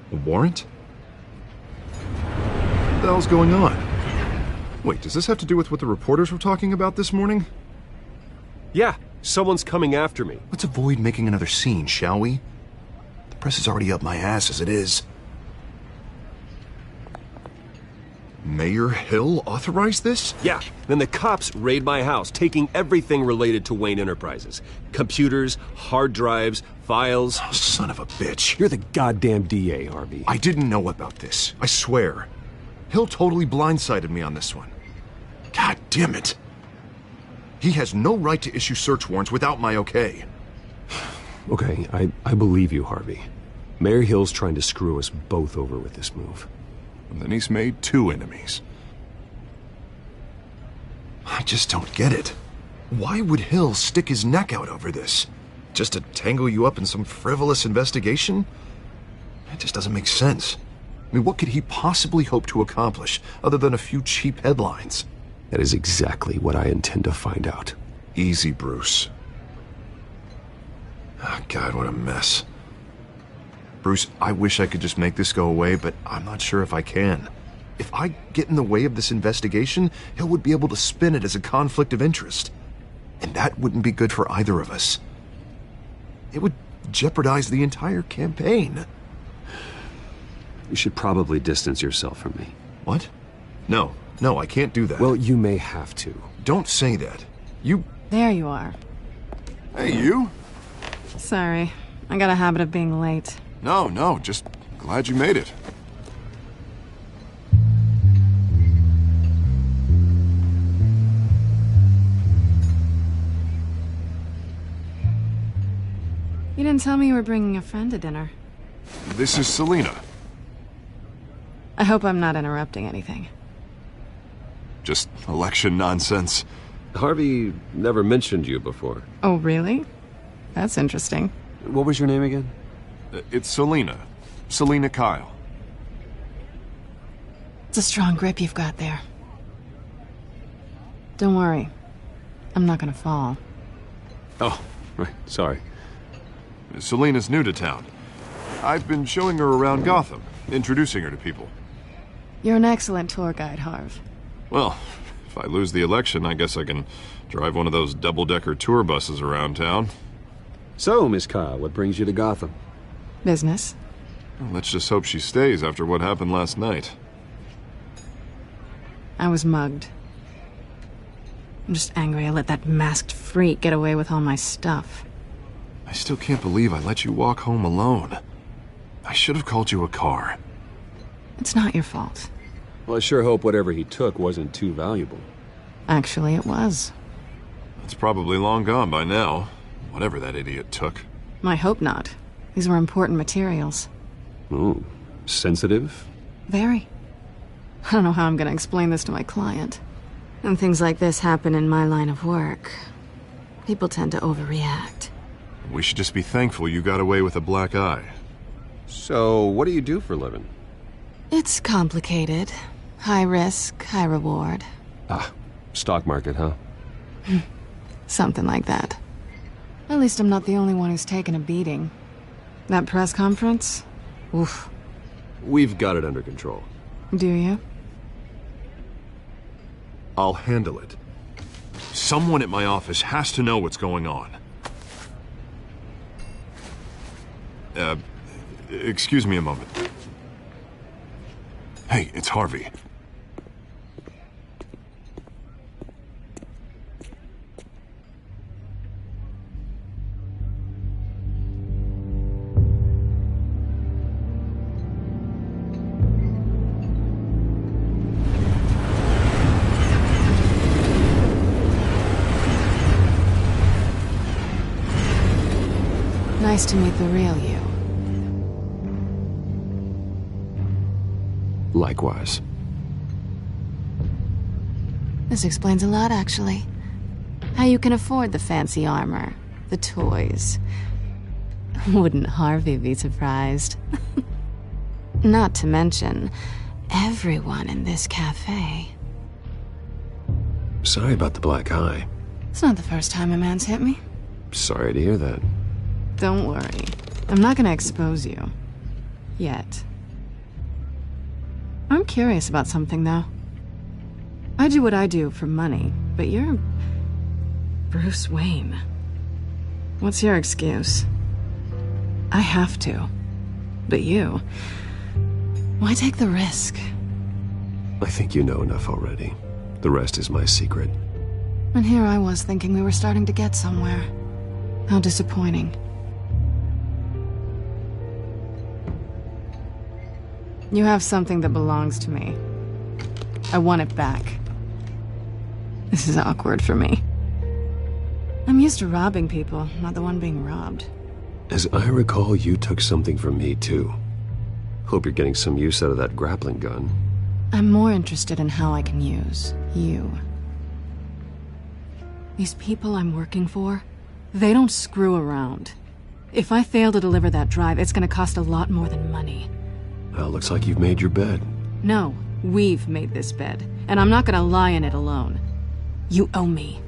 A warrant? What the hell's going on? Wait, does this have to do with what the reporters were talking about this morning? Yeah, someone's coming after me. Let's avoid making another scene, shall we? The press is already up my ass as it is. Mayor Hill authorized this? Yeah, then the cops raid my house, taking everything related to Wayne Enterprises. Computers, hard drives, files. Oh, son of a bitch. You're the goddamn DA, Harvey. I didn't know about this. I swear. Hill totally blindsided me on this one. God damn it. He has no right to issue search warrants without my okay. Okay, I believe you, Harvey. Mayor Hill's trying to screw us both over with this move. And then he's made 2 enemies. I just don't get it. Why would Hill stick his neck out over this? Just to tangle you up in some frivolous investigation? It just doesn't make sense. I mean, what could he possibly hope to accomplish other than a few cheap headlines? That is exactly what I intend to find out. Easy, Bruce. Oh, God, what a mess. Bruce, I wish I could just make this go away, but I'm not sure if I can. If I get in the way of this investigation, Hill would be able to spin it as a conflict of interest. And that wouldn't be good for either of us. It would jeopardize the entire campaign. You should probably distance yourself from me. What? No, I can't do that. Well, you may have to. Don't say that. You... There you are. Hey, you? Sorry. I got a habit of being late. No, just glad you made it. You didn't tell me you were bringing a friend to dinner. This is Selina. I hope I'm not interrupting anything. Just election nonsense. Harvey never mentioned you before. Oh, really? That's interesting. What was your name again? It's Selina. Selina Kyle. It's a strong grip you've got there. Don't worry. I'm not gonna fall. Oh, right. Sorry. Selina's new to town. I've been showing her around Gotham, introducing her to people. You're an excellent tour guide, Harv. Well, if I lose the election, I guess I can drive one of those double-decker tour buses around town. So, Miss Kyle, what brings you to Gotham? Business. Well, let's just hope she stays after what happened last night. I was mugged. I'm just angry I let that masked freak get away with all my stuff. I still can't believe I let you walk home alone. I should have called you a car. It's not your fault. Well, I sure hope whatever he took wasn't too valuable. Actually, it was. It's probably long gone by now, whatever that idiot took. I hope not. These were important materials. Ooh, sensitive? Very. I don't know how I'm going to explain this to my client. When things like this happen in my line of work, people tend to overreact. We should just be thankful you got away with a black eye. So, what do you do for a living? It's complicated. High risk, high reward. Ah, stock market, huh? Something like that. At least I'm not the only one who's taken a beating. That press conference? Oof. We've got it under control. Do you? I'll handle it. Someone at my office has to know what's going on. Excuse me a moment. Hey, it's Harvey. Nice to meet the real you. Likewise. This explains a lot, actually. How you can afford the fancy armor, the toys. Wouldn't Harvey be surprised? Not to mention, everyone in this cafe. Sorry about the black eye. It's not the first time a man's hit me. Sorry to hear that. Don't worry. I'm not gonna expose you. Yet. I'm curious about something, though. I do what I do for money, but you're... Bruce Wayne. What's your excuse? I have to. But you... Why take the risk? I think you know enough already. The rest is my secret. And here I was thinking we were starting to get somewhere. How disappointing. You have something that belongs to me. I want it back. This is awkward for me. I'm used to robbing people, not the one being robbed. As I recall, you took something from me, too. Hope you're getting some use out of that grappling gun. I'm more interested in how I can use you. These people I'm working for, they don't screw around. If I fail to deliver that drive, it's gonna cost a lot more than money. Well, looks like you've made your bed. No, we've made this bed, and I'm not gonna lie in it alone. You owe me.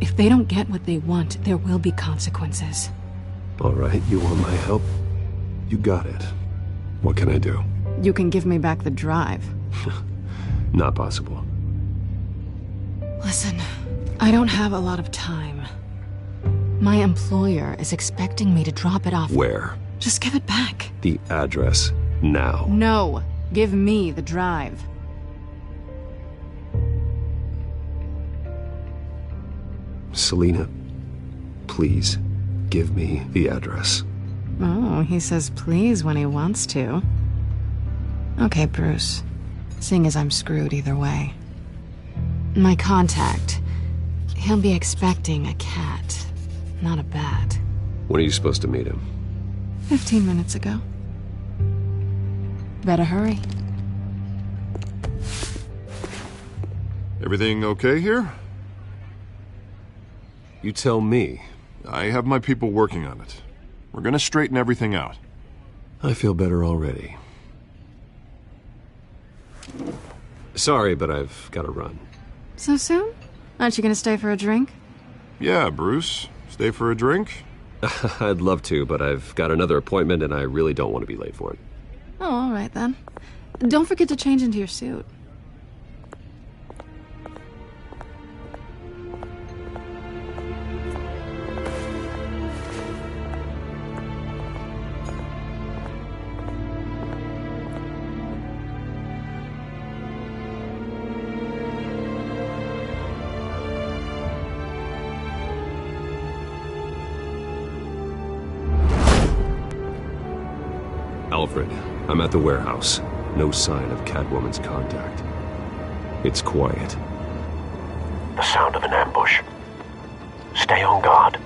If they don't get what they want, there will be consequences. All right, you want my help? You got it. What can I do? You can give me back the drive. Not possible. Listen, I don't have a lot of time. My employer is expecting me to drop it off. Where? Just give it back. The address, now. No, give me the drive. Selina, please, give me the address. Oh, he says please when he wants to. Okay, Bruce. Seeing as I'm screwed either way. My contact, he'll be expecting a cat, not a bat. When are you supposed to meet him? 15 minutes ago. Better hurry. Everything okay here? You tell me. I have my people working on it. We're gonna straighten everything out. I feel better already. Sorry, but I've got to run. So soon? Aren't you gonna stay for a drink? Yeah, Bruce. Stay for a drink? I'd love to, but I've got another appointment and I really don't want to be late for it. Oh, all right then. Don't forget to change into your suit. Alfred, I'm at the warehouse. No sign of Catwoman's contact. It's quiet. The sound of an ambush. Stay on guard.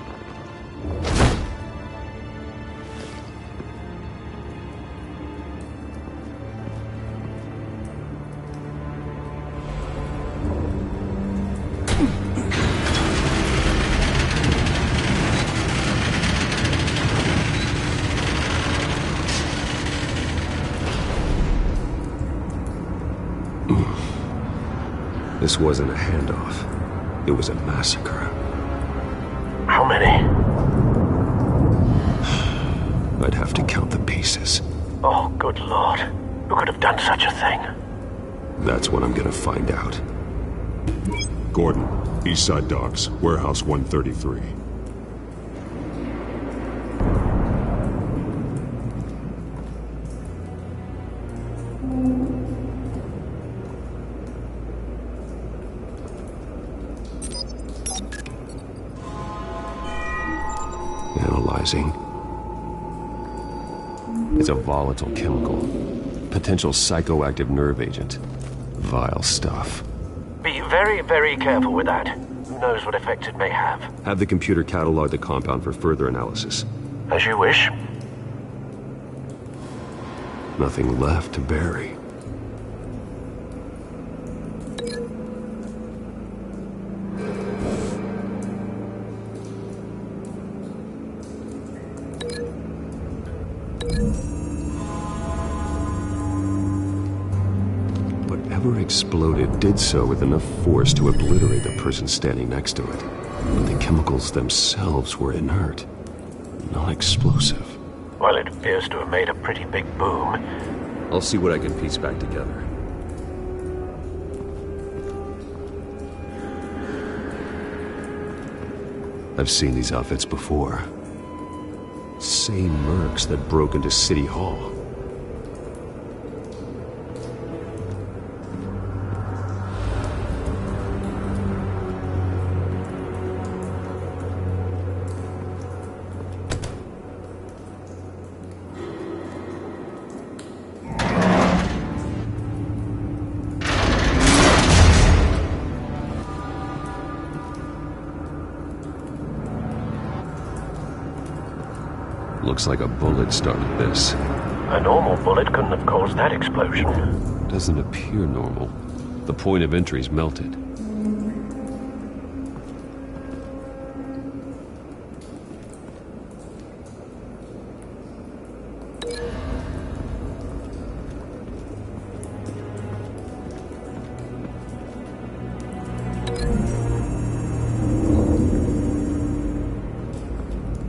This wasn't a handoff. It was a massacre. How many? I'd have to count the pieces. Oh, good lord. Who could have done such a thing? That's what I'm gonna find out. Gordon, Eastside Docks, Warehouse 133. Analyzing. It's a volatile chemical. Potential psychoactive nerve agent. Vile stuff. Be very, very careful with that. Who knows what effect it may have. Have the computer catalog the compound for further analysis. As you wish. Nothing left to bury. Whatever exploded did so with enough force to obliterate the person standing next to it. But the chemicals themselves were inert, not explosive. Well, it appears to have made a pretty big boom. I'll see what I can piece back together. I've seen these outfits before. Same mercs that broke into City Hall. Looks like a bullet started this. A normal bullet couldn't have caused that explosion. Doesn't appear normal. The point of entry's melted.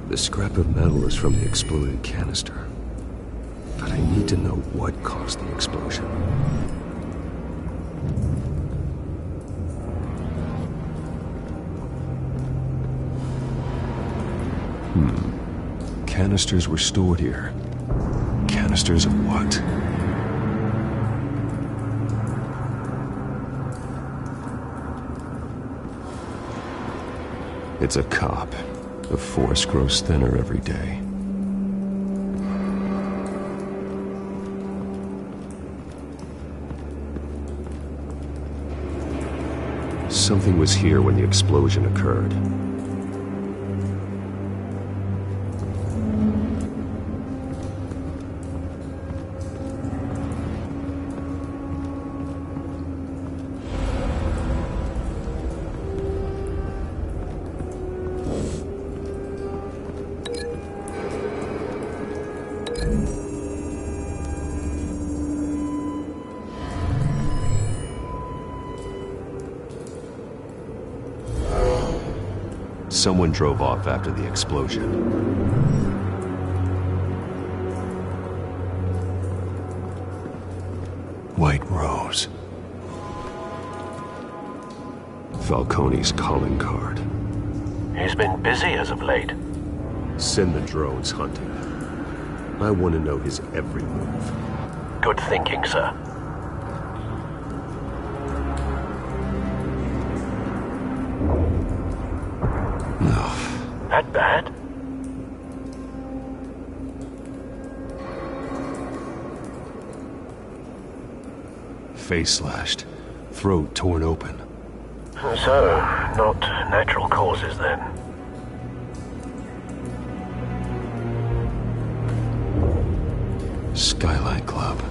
The scrap of metal is from the exploded canister. But I need to know what caused the explosion. Canisters were stored here. Canisters of what? It's a cop. The force grows thinner every day. Something was here when the explosion occurred. Someone drove off after the explosion. White Rose. Falcone's calling card. He's been busy as of late. Send the drones hunting. I want to know his every move. Good thinking, sir. That bad? Face slashed, throat torn open. So, not natural causes then. Skylight Club.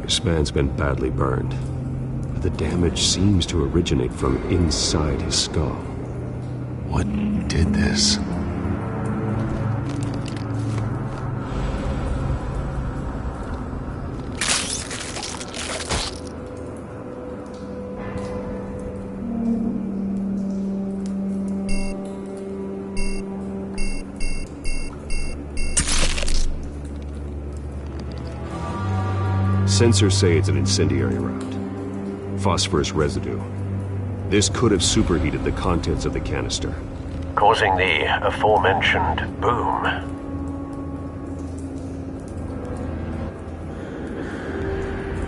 This man's been badly burned, but the damage seems to originate from inside his skull. What did this? this. Sensors say it's an incendiary round. Phosphorus residue. This could have superheated the contents of the canister, causing the aforementioned boom.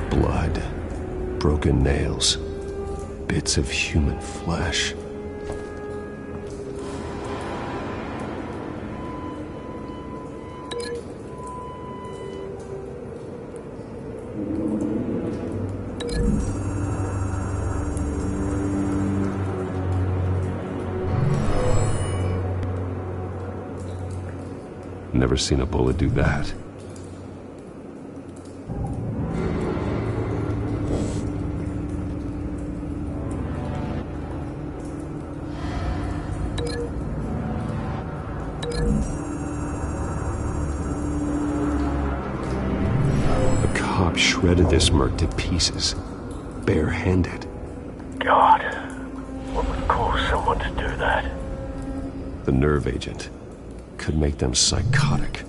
Blood, broken nails, bits of human flesh. Never seen a bullet do that. A cop shredded this merc to pieces, barehanded. God, what would cause someone to do that? The nerve agent could make them psychotic.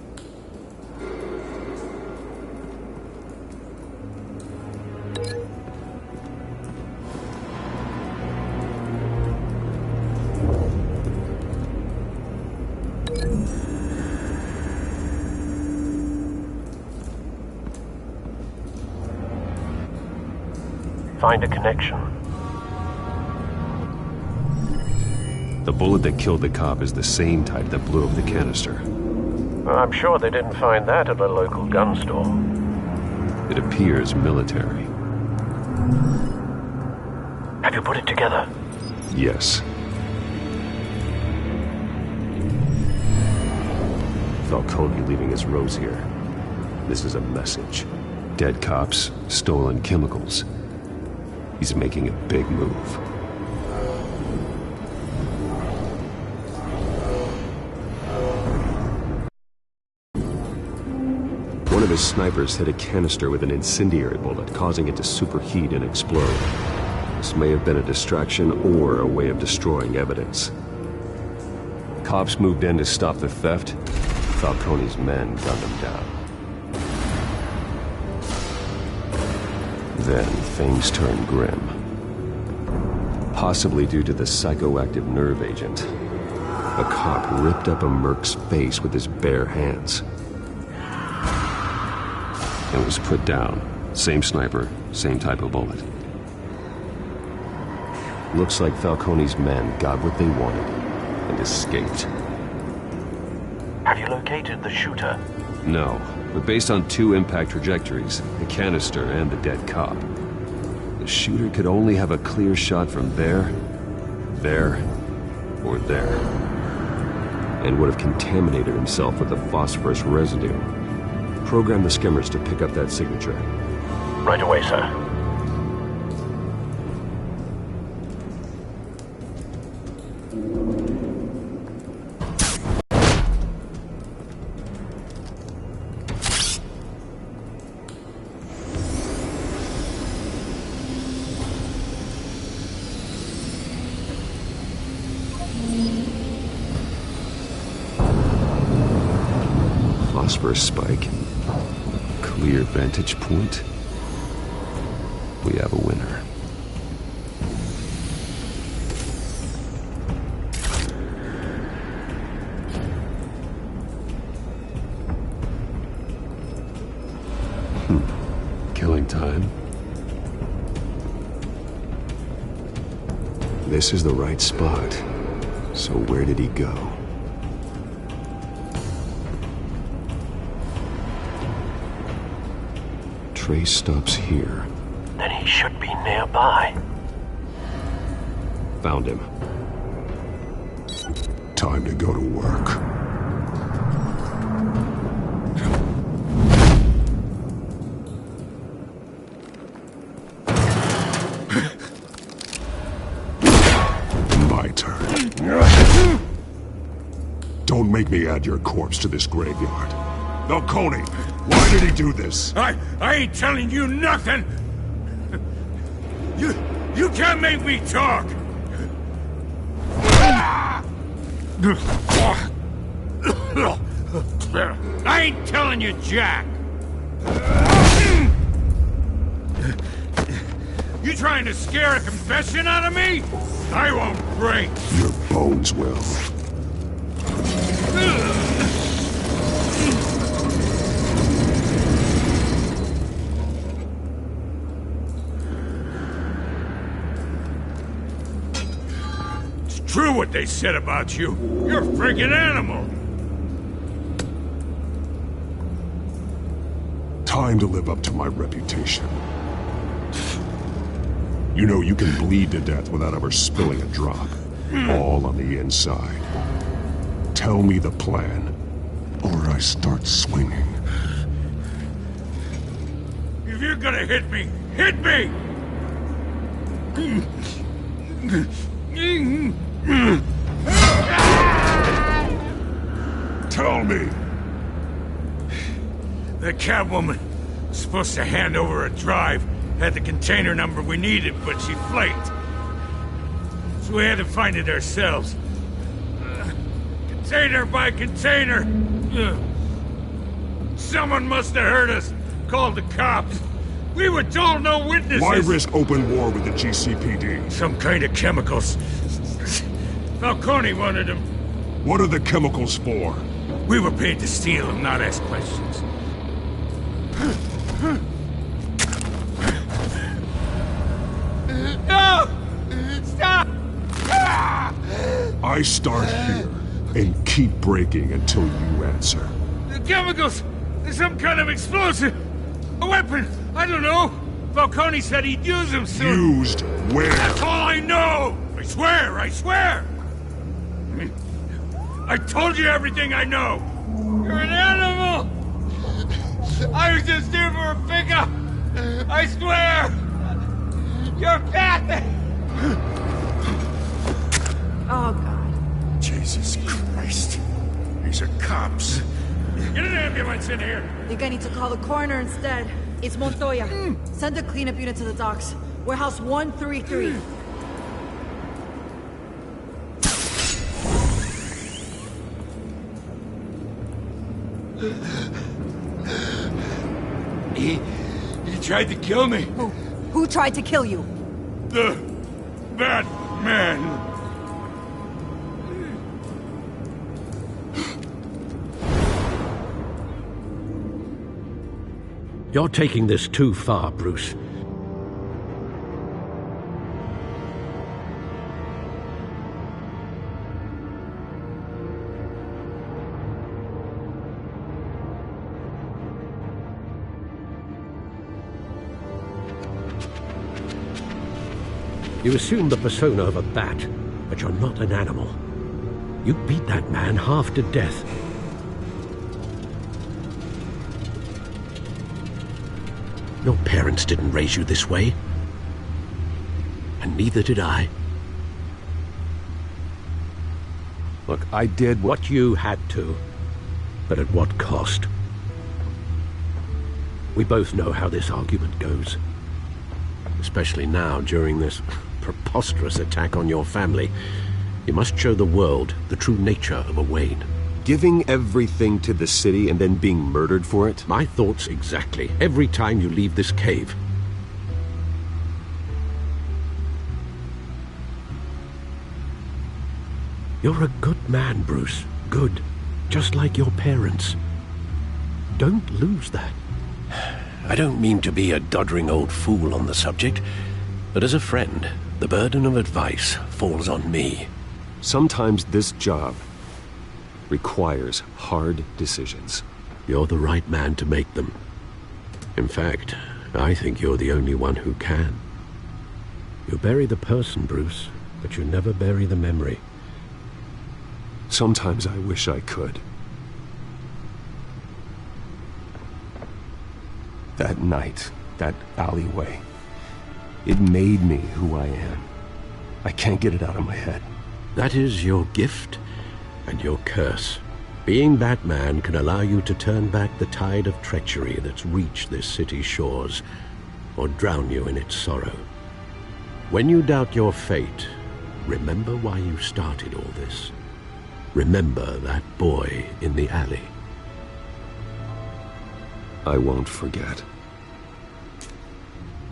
Find a connection. The bullet that killed the cop is the same type that blew up the canister. I'm sure they didn't find that at a local gun store. It appears military. Have you put it together? Yes. Falcone leaving his rose here. This is a message. Dead cops, stolen chemicals. He's making a big move. One of his snipers hit a canister with an incendiary bullet, causing it to superheat and explode. This may have been a distraction or a way of destroying evidence. Cops moved in to stop the theft. Falcone's men gunned him down. Then things turned grim. Possibly due to the psychoactive nerve agent. A cop ripped up a merc's face with his bare hands. It was put down. Same sniper, same type of bullet. Looks like Falcone's men got what they wanted and escaped. Have you located the shooter? No, but based on two impact trajectories, the canister and the dead cop, the shooter could only have a clear shot from there, or there, and would have contaminated himself with the phosphorus residue. Program the skimmers to pick up that signature. Right away, sir. Phosphorus spike. Clear vantage point. We have a winner. Killing time. This is the right spot. So where did he go? Trace stops here. Then he should be nearby. Found him. Time to go to work. My turn. Don't make me add your corpse to this graveyard. Falcone, why did he do this? I ain't telling you nothing! You can't make me talk! I ain't telling you, Jack! You trying to scare a confession out of me? I won't break! Your bones will. It's true what they said about you. You're a freaking animal! Time to live up to my reputation. You know you can bleed to death without ever spilling a drop. All on the inside. Tell me the plan, or I start swinging. If you're gonna hit me, hit me! Tell me! The Catwoman was supposed to hand over a drive. Had the container number we needed, but she flaked. So we had to find it ourselves. Container by container. Someone must have heard us. Called the cops. We were told no witnesses. Why risk open war with the GCPD? Some kind of chemicals. Falcone wanted them. What are the chemicals for? We were paid to steal them, not ask questions. No! Stop! I start here and keep breaking until you answer. The chemicals! There's some kind of explosive! A weapon! I don't know! Falcone said he'd use them soon. Used where? That's all I know! I swear! I swear! I told you everything I know! You're an animal! I was just here for a pickup! I swear! You're pathetic! Oh, God. Jesus Christ. These are cops. Get an ambulance in here! Think I need to call the coroner instead. It's Montoya. Send a cleanup unit to the docks. Warehouse 133. He tried to kill me. Who tried to kill you? That man. You're taking this too far, Bruce. You assume the persona of a bat, but you're not an animal. You beat that man half to death. Your parents didn't raise you this way. And neither did I. Look, I did what you had to, but at what cost? We both know how this argument goes. Especially now, during this preposterous attack on your family. You must show the world the true nature of a Wayne. Giving everything to the city and then being murdered for it? My thoughts exactly. Every time you leave this cave. You're a good man, Bruce. Good. Just like your parents. Don't lose that. I don't mean to be a doddering old fool on the subject, but as a friend, the burden of advice falls on me. Sometimes this job requires hard decisions. You're the right man to make them. In fact, I think you're the only one who can. You bury the person, Bruce, but you never bury the memory. Sometimes I wish I could. That night, that alleyway, it made me who I am. I can't get it out of my head. That is your gift? And your curse. Being that man can allow you to turn back the tide of treachery that's reached this city's shores, or drown you in its sorrow. When you doubt your fate, remember why you started all this. Remember that boy in the alley. I won't forget.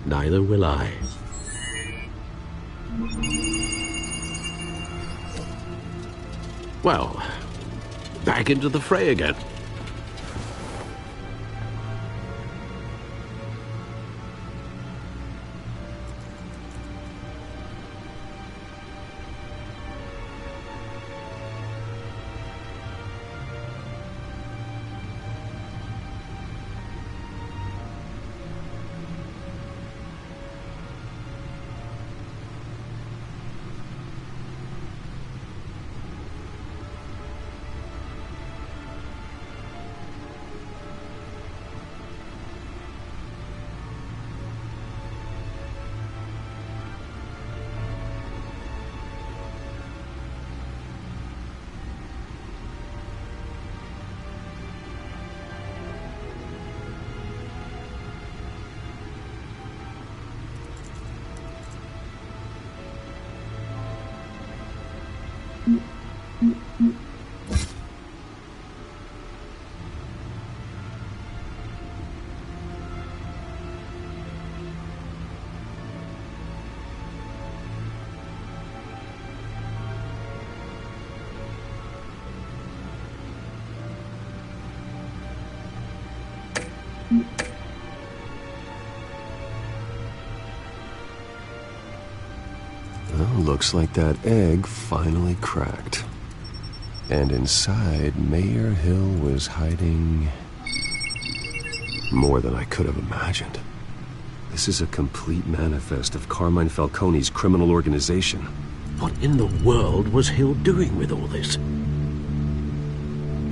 Neither will I. Well, back into the fray again. Well, looks like that egg finally cracked. And inside, Mayor Hill was hiding more than I could have imagined. This is a complete manifest of Carmine Falcone's criminal organization. What in the world was Hill doing with all this?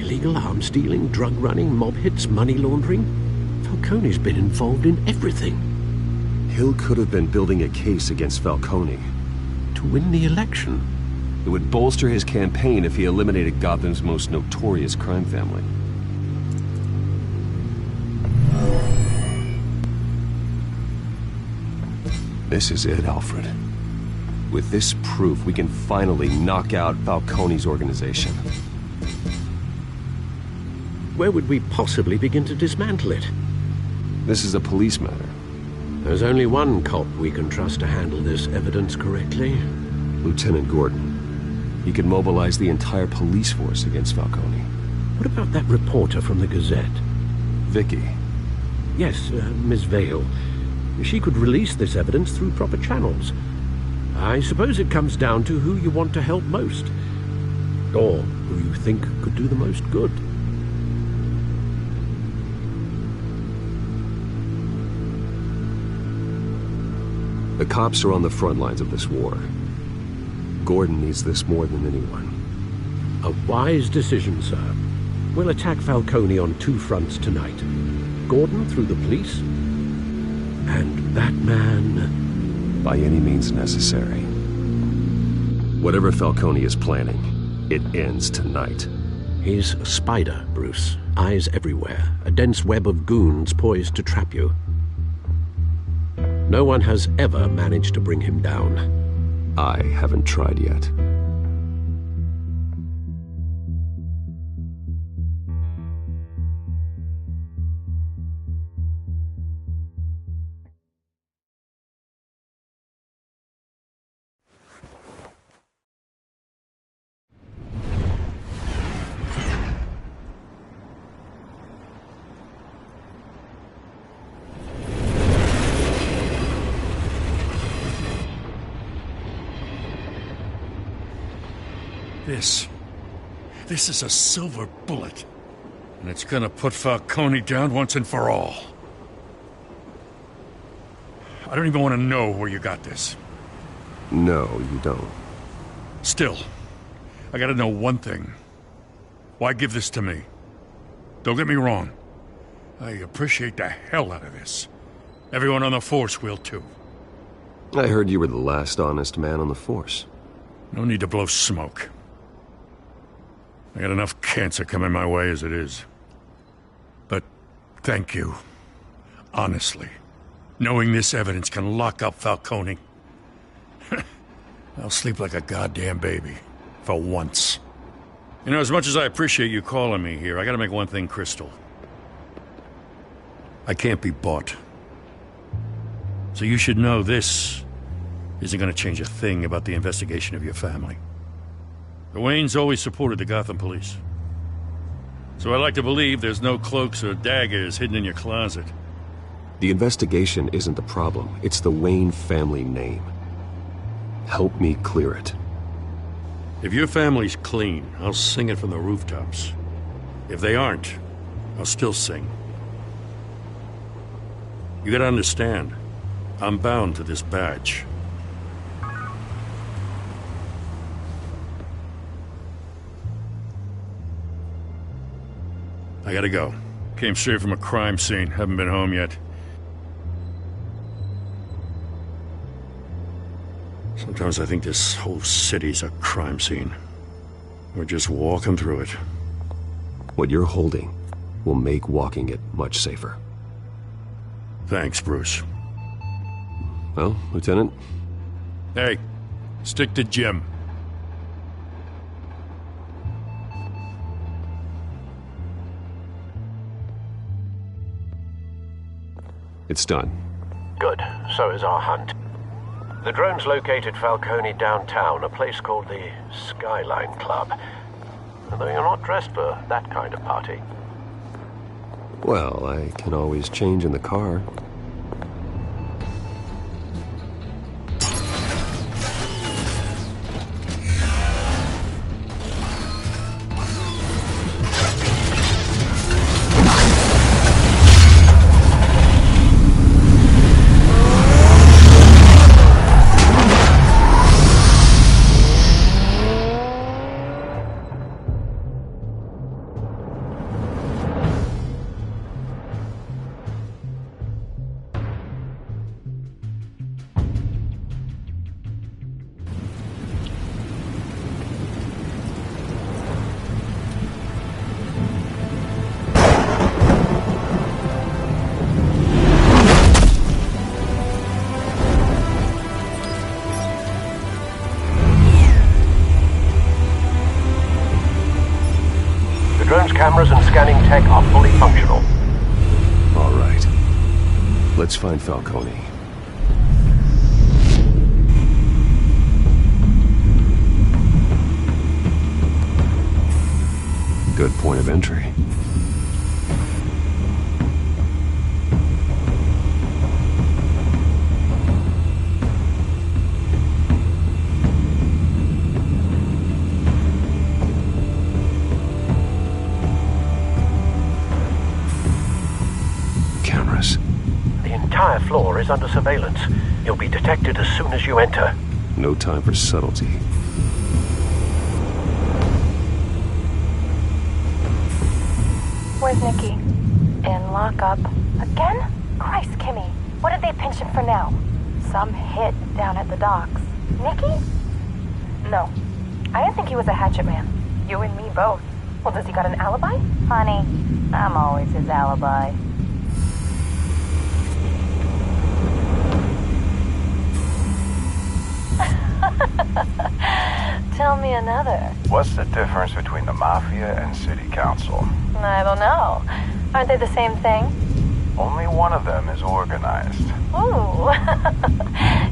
Illegal arms dealing, drug running, mob hits, money laundering? Falcone's been involved in everything. Hill could have been building a case against Falcone. To win the election. It would bolster his campaign if he eliminated Gotham's most notorious crime family. This is it, Alfred. With this proof, we can finally knock out Falcone's organization. Where would we possibly begin to dismantle it? This is a police matter. There's only one cop we can trust to handle this evidence correctly. Lieutenant Gordon. He could mobilize the entire police force against Falcone. What about that reporter from the Gazette? Vicky. Yes, Miss Vale. She could release this evidence through proper channels. I suppose it comes down to who you want to help most. Or who you think could do the most good. The cops are on the front lines of this war. Gordon needs this more than anyone. A wise decision, sir. We'll attack Falcone on two fronts tonight. Gordon through the police, and that man... by any means necessary. Whatever Falcone is planning, it ends tonight. He's a spider, Bruce. Eyes everywhere. A dense web of goons poised to trap you. No one has ever managed to bring him down. I haven't tried yet. This is a silver bullet. And it's gonna put Falcone down once and for all. I don't even want to know where you got this. No, you don't. Still, I gotta know one thing. Why give this to me? Don't get me wrong. I appreciate the hell out of this. Everyone on the force will too. I heard you were the last honest man on the force. No need to blow smoke. I got enough cancer coming my way as it is. But thank you. Honestly. Knowing this evidence can lock up Falcone. I'll sleep like a goddamn baby. For once. You know, as much as I appreciate you calling me here, I gotta make one thing crystal. I can't be bought. So you should know this isn't gonna change a thing about the investigation of your family. The Waynes always supported the Gotham police. So I like to believe there's no cloaks or daggers hidden in your closet. The investigation isn't the problem. It's the Wayne family name. Help me clear it. If your family's clean, I'll sing it from the rooftops. If they aren't, I'll still sing. You gotta understand, I'm bound to this badge. I gotta go. Came straight from a crime scene. Haven't been home yet. Sometimes I think this whole city's a crime scene. We're just walking through it. What you're holding will make walking it much safer. Thanks, Bruce. Well, Lieutenant? Hey, stick to Jim. It's done. Good. So is our hunt. The drones located Falcone downtown, a place called the Skyline Club. Although you're not dressed for that kind of party. Well, I can always change in the car. Cameras and scanning tech are fully functional. All right. Let's find Falcone. Good point of entry. The entire floor is under surveillance. You'll be detected as soon as you enter. No time for subtlety. Where's Nikki? In lockup. Again? Christ, Kimmy. What did they pinch him for now? Some hit down at the docks. Nikki? No. I didn't think he was a hatchet man. You and me both. Well, does he got an alibi? Honey, I'm always his alibi. Tell me another. What's the difference between the Mafia and City Council? I don't know. Aren't they the same thing? Only one of them is organized. Ooh.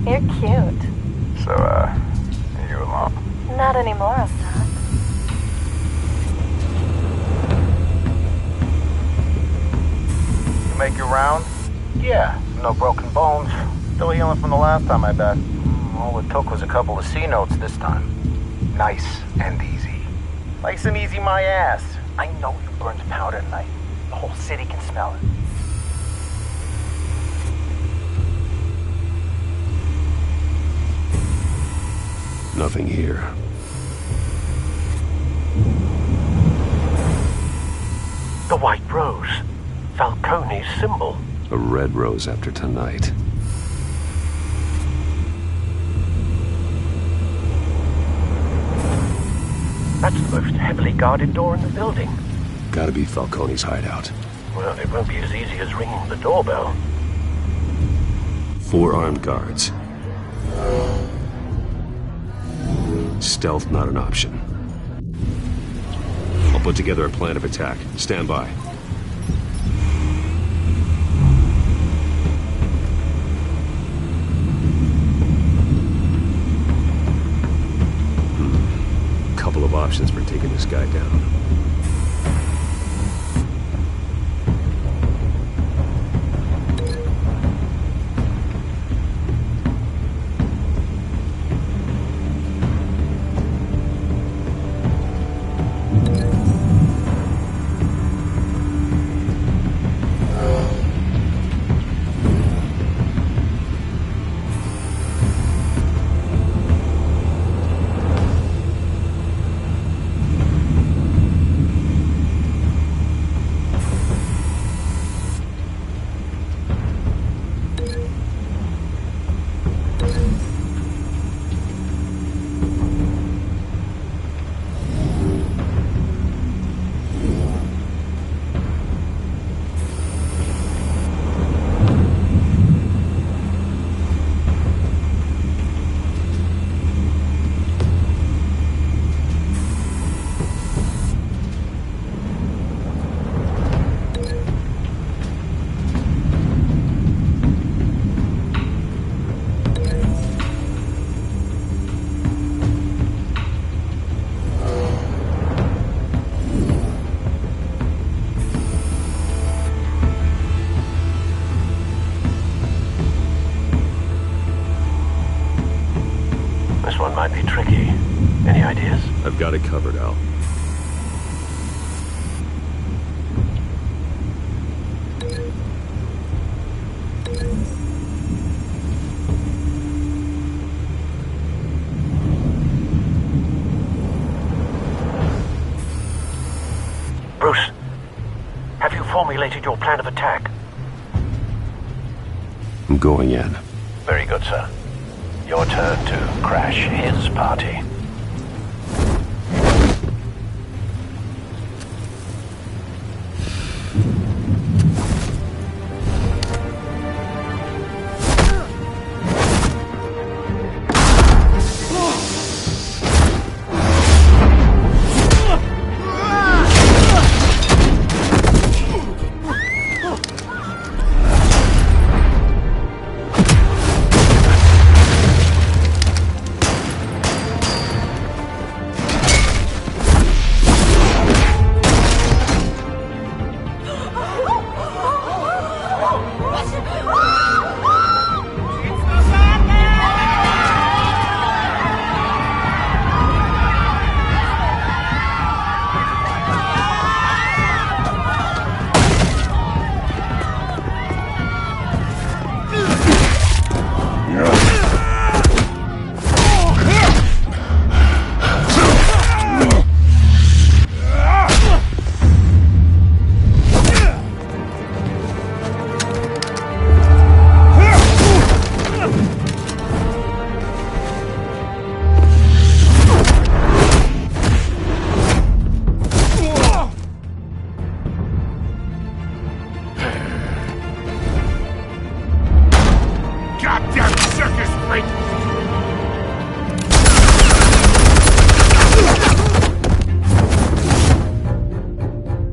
You're cute. So, are you alone? Not anymore, I'm not. You make your round? Yeah, no broken bones. Still healing from the last time, I bet. All it took was a couple of C notes this time. Nice and easy. Nice and easy my ass. I know you burned powder tonight. The whole city can smell it. Nothing here. The white rose. Falcone's symbol. A red rose after tonight. That's the most heavily guarded door in the building. Gotta be Falcone's hideout. Well, it won't be as easy as ringing the doorbell. 4 armed guards. Stealth not an option. I'll put together a plan of attack. Stand by. Couple of options for taking this guy down. Might be tricky. Any ideas? I've got it covered, Al. Bruce, have you formulated your plan of attack? I'm going in. Very good, sir. Your turn to crash his party.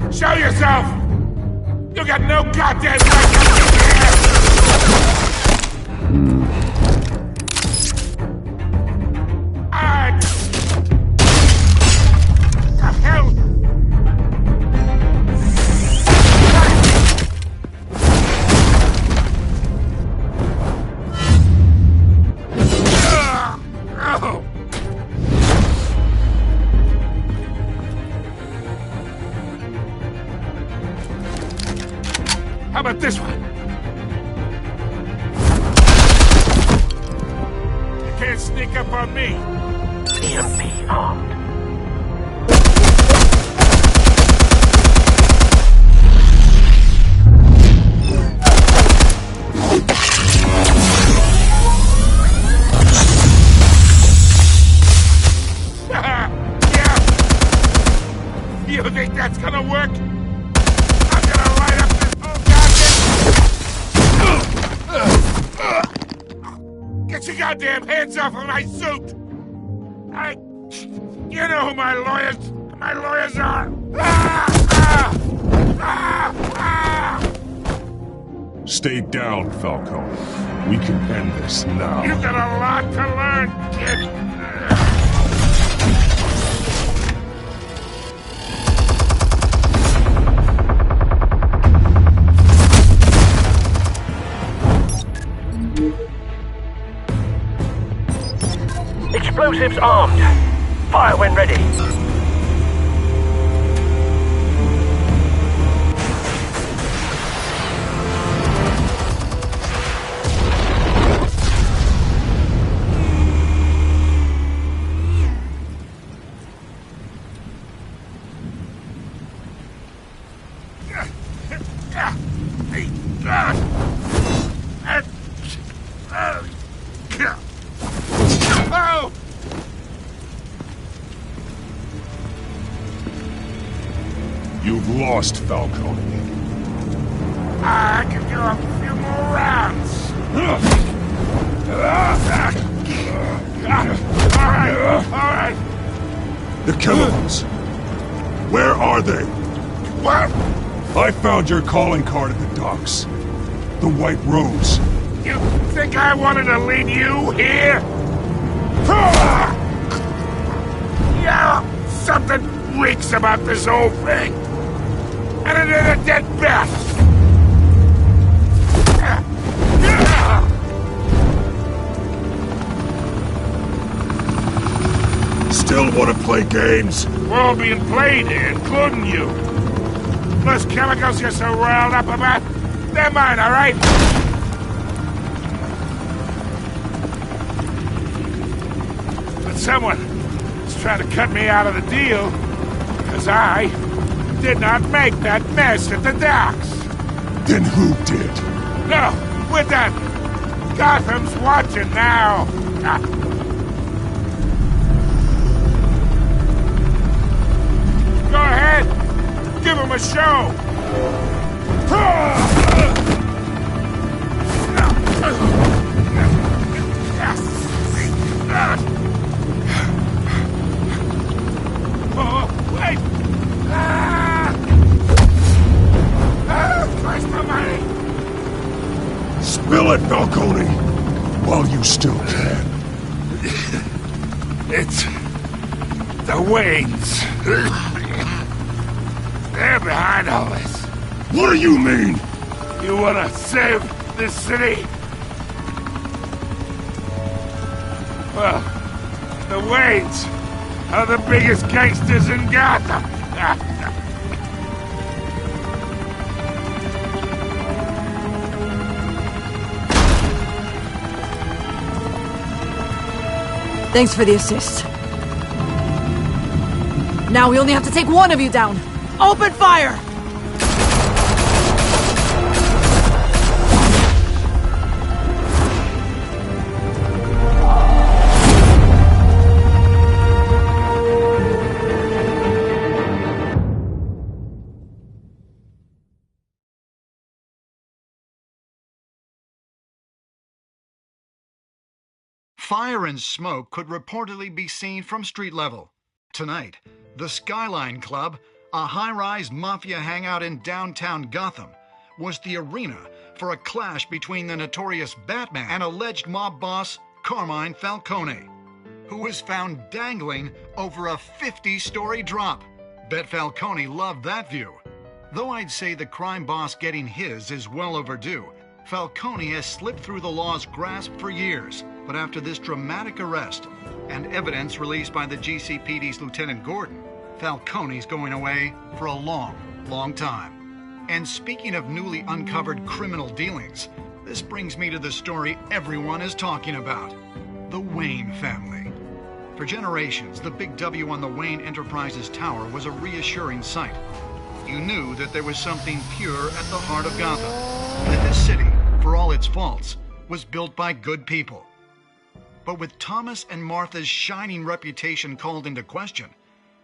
Show yourself! You got no goddamn right to be here! The hell? How about this one? You can't sneak up on me. EMP armed. gonna work? I'm gonna light up this whole goddamn... Get your goddamn hands off of my suit! You know who my lawyers are! Stay down, Falcone. We can end this now. You got a lot to learn, kid! Explosives armed. Fire when ready. You've lost, Falcone. I can do a few more rounds. All right. The chemicals. Where are they? What? I found your calling card at the docks. The White Rose. You think I wanted to lead you here? Yeah, something reeks about this whole thing. And it is a dead bat. Still want to play games? We're all being played here, including you. Those chemicals you're so riled up about, they're mine, all right? But someone is trying to cut me out of the deal, because I did not make that mess at the docks. Then who did? No, we're done. Gotham's watching now. Go ahead. Give him a show. Oh, wait. Christ almighty. Spill it, Falcone, while you still can. It's the Waynes. They're behind all this. What do you mean? You wanna save this city? Well, the Waynes are the biggest gangsters in Gotham. Thanks for the assist. Now we only have to take one of you down. Open fire! Fire and smoke could reportedly be seen from street level. Tonight, the Skyline Club, a high-rise mafia hangout in downtown Gotham, was the arena for a clash between the notorious Batman and alleged mob boss Carmine Falcone, who was found dangling over a 50-story drop. Bet Falcone loved that view. Though I'd say the crime boss getting his is well overdue, Falcone has slipped through the law's grasp for years. But after this dramatic arrest and evidence released by the GCPD's Lieutenant Gordon, Falcone's going away for a long, long time. And speaking of newly uncovered criminal dealings, this brings me to the story everyone is talking about: the Wayne family. For generations, the big W on the Wayne Enterprises Tower was a reassuring sight. You knew that there was something pure at the heart of Gotham, that this city, for all its faults, was built by good people. But with Thomas and Martha's shining reputation called into question,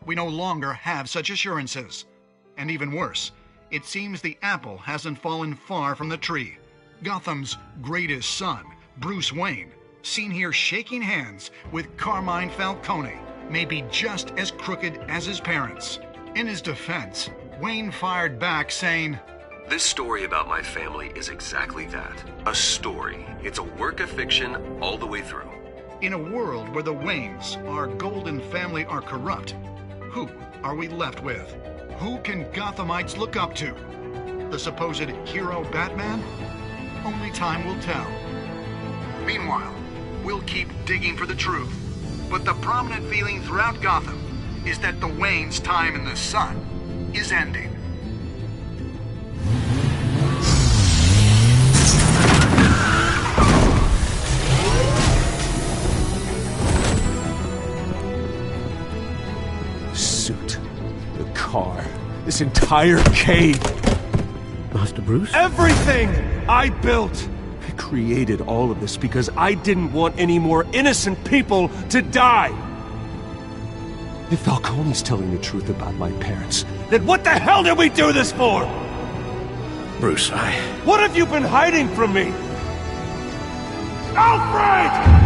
we no longer have such assurances. And even worse, it seems the apple hasn't fallen far from the tree. Gotham's greatest son, Bruce Wayne, seen here shaking hands with Carmine Falcone, may be just as crooked as his parents. In his defense, Wayne fired back saying, "This story about my family is exactly that. A story. It's a work of fiction all the way through." In a world where the Waynes, our golden family, are corrupt, who are we left with? Who can Gothamites look up to? The supposed hero Batman? Only time will tell. Meanwhile, we'll keep digging for the truth. But the prominent feeling throughout Gotham is that the Waynes' time in the sun is ending. The suit, the car, this entire cave. Master Bruce? Everything I built! I created all of this because I didn't want any more innocent people to die! If Falcone's telling the truth about my parents, then what the hell did we do this for? Bruce, What have you been hiding from me? Alfred!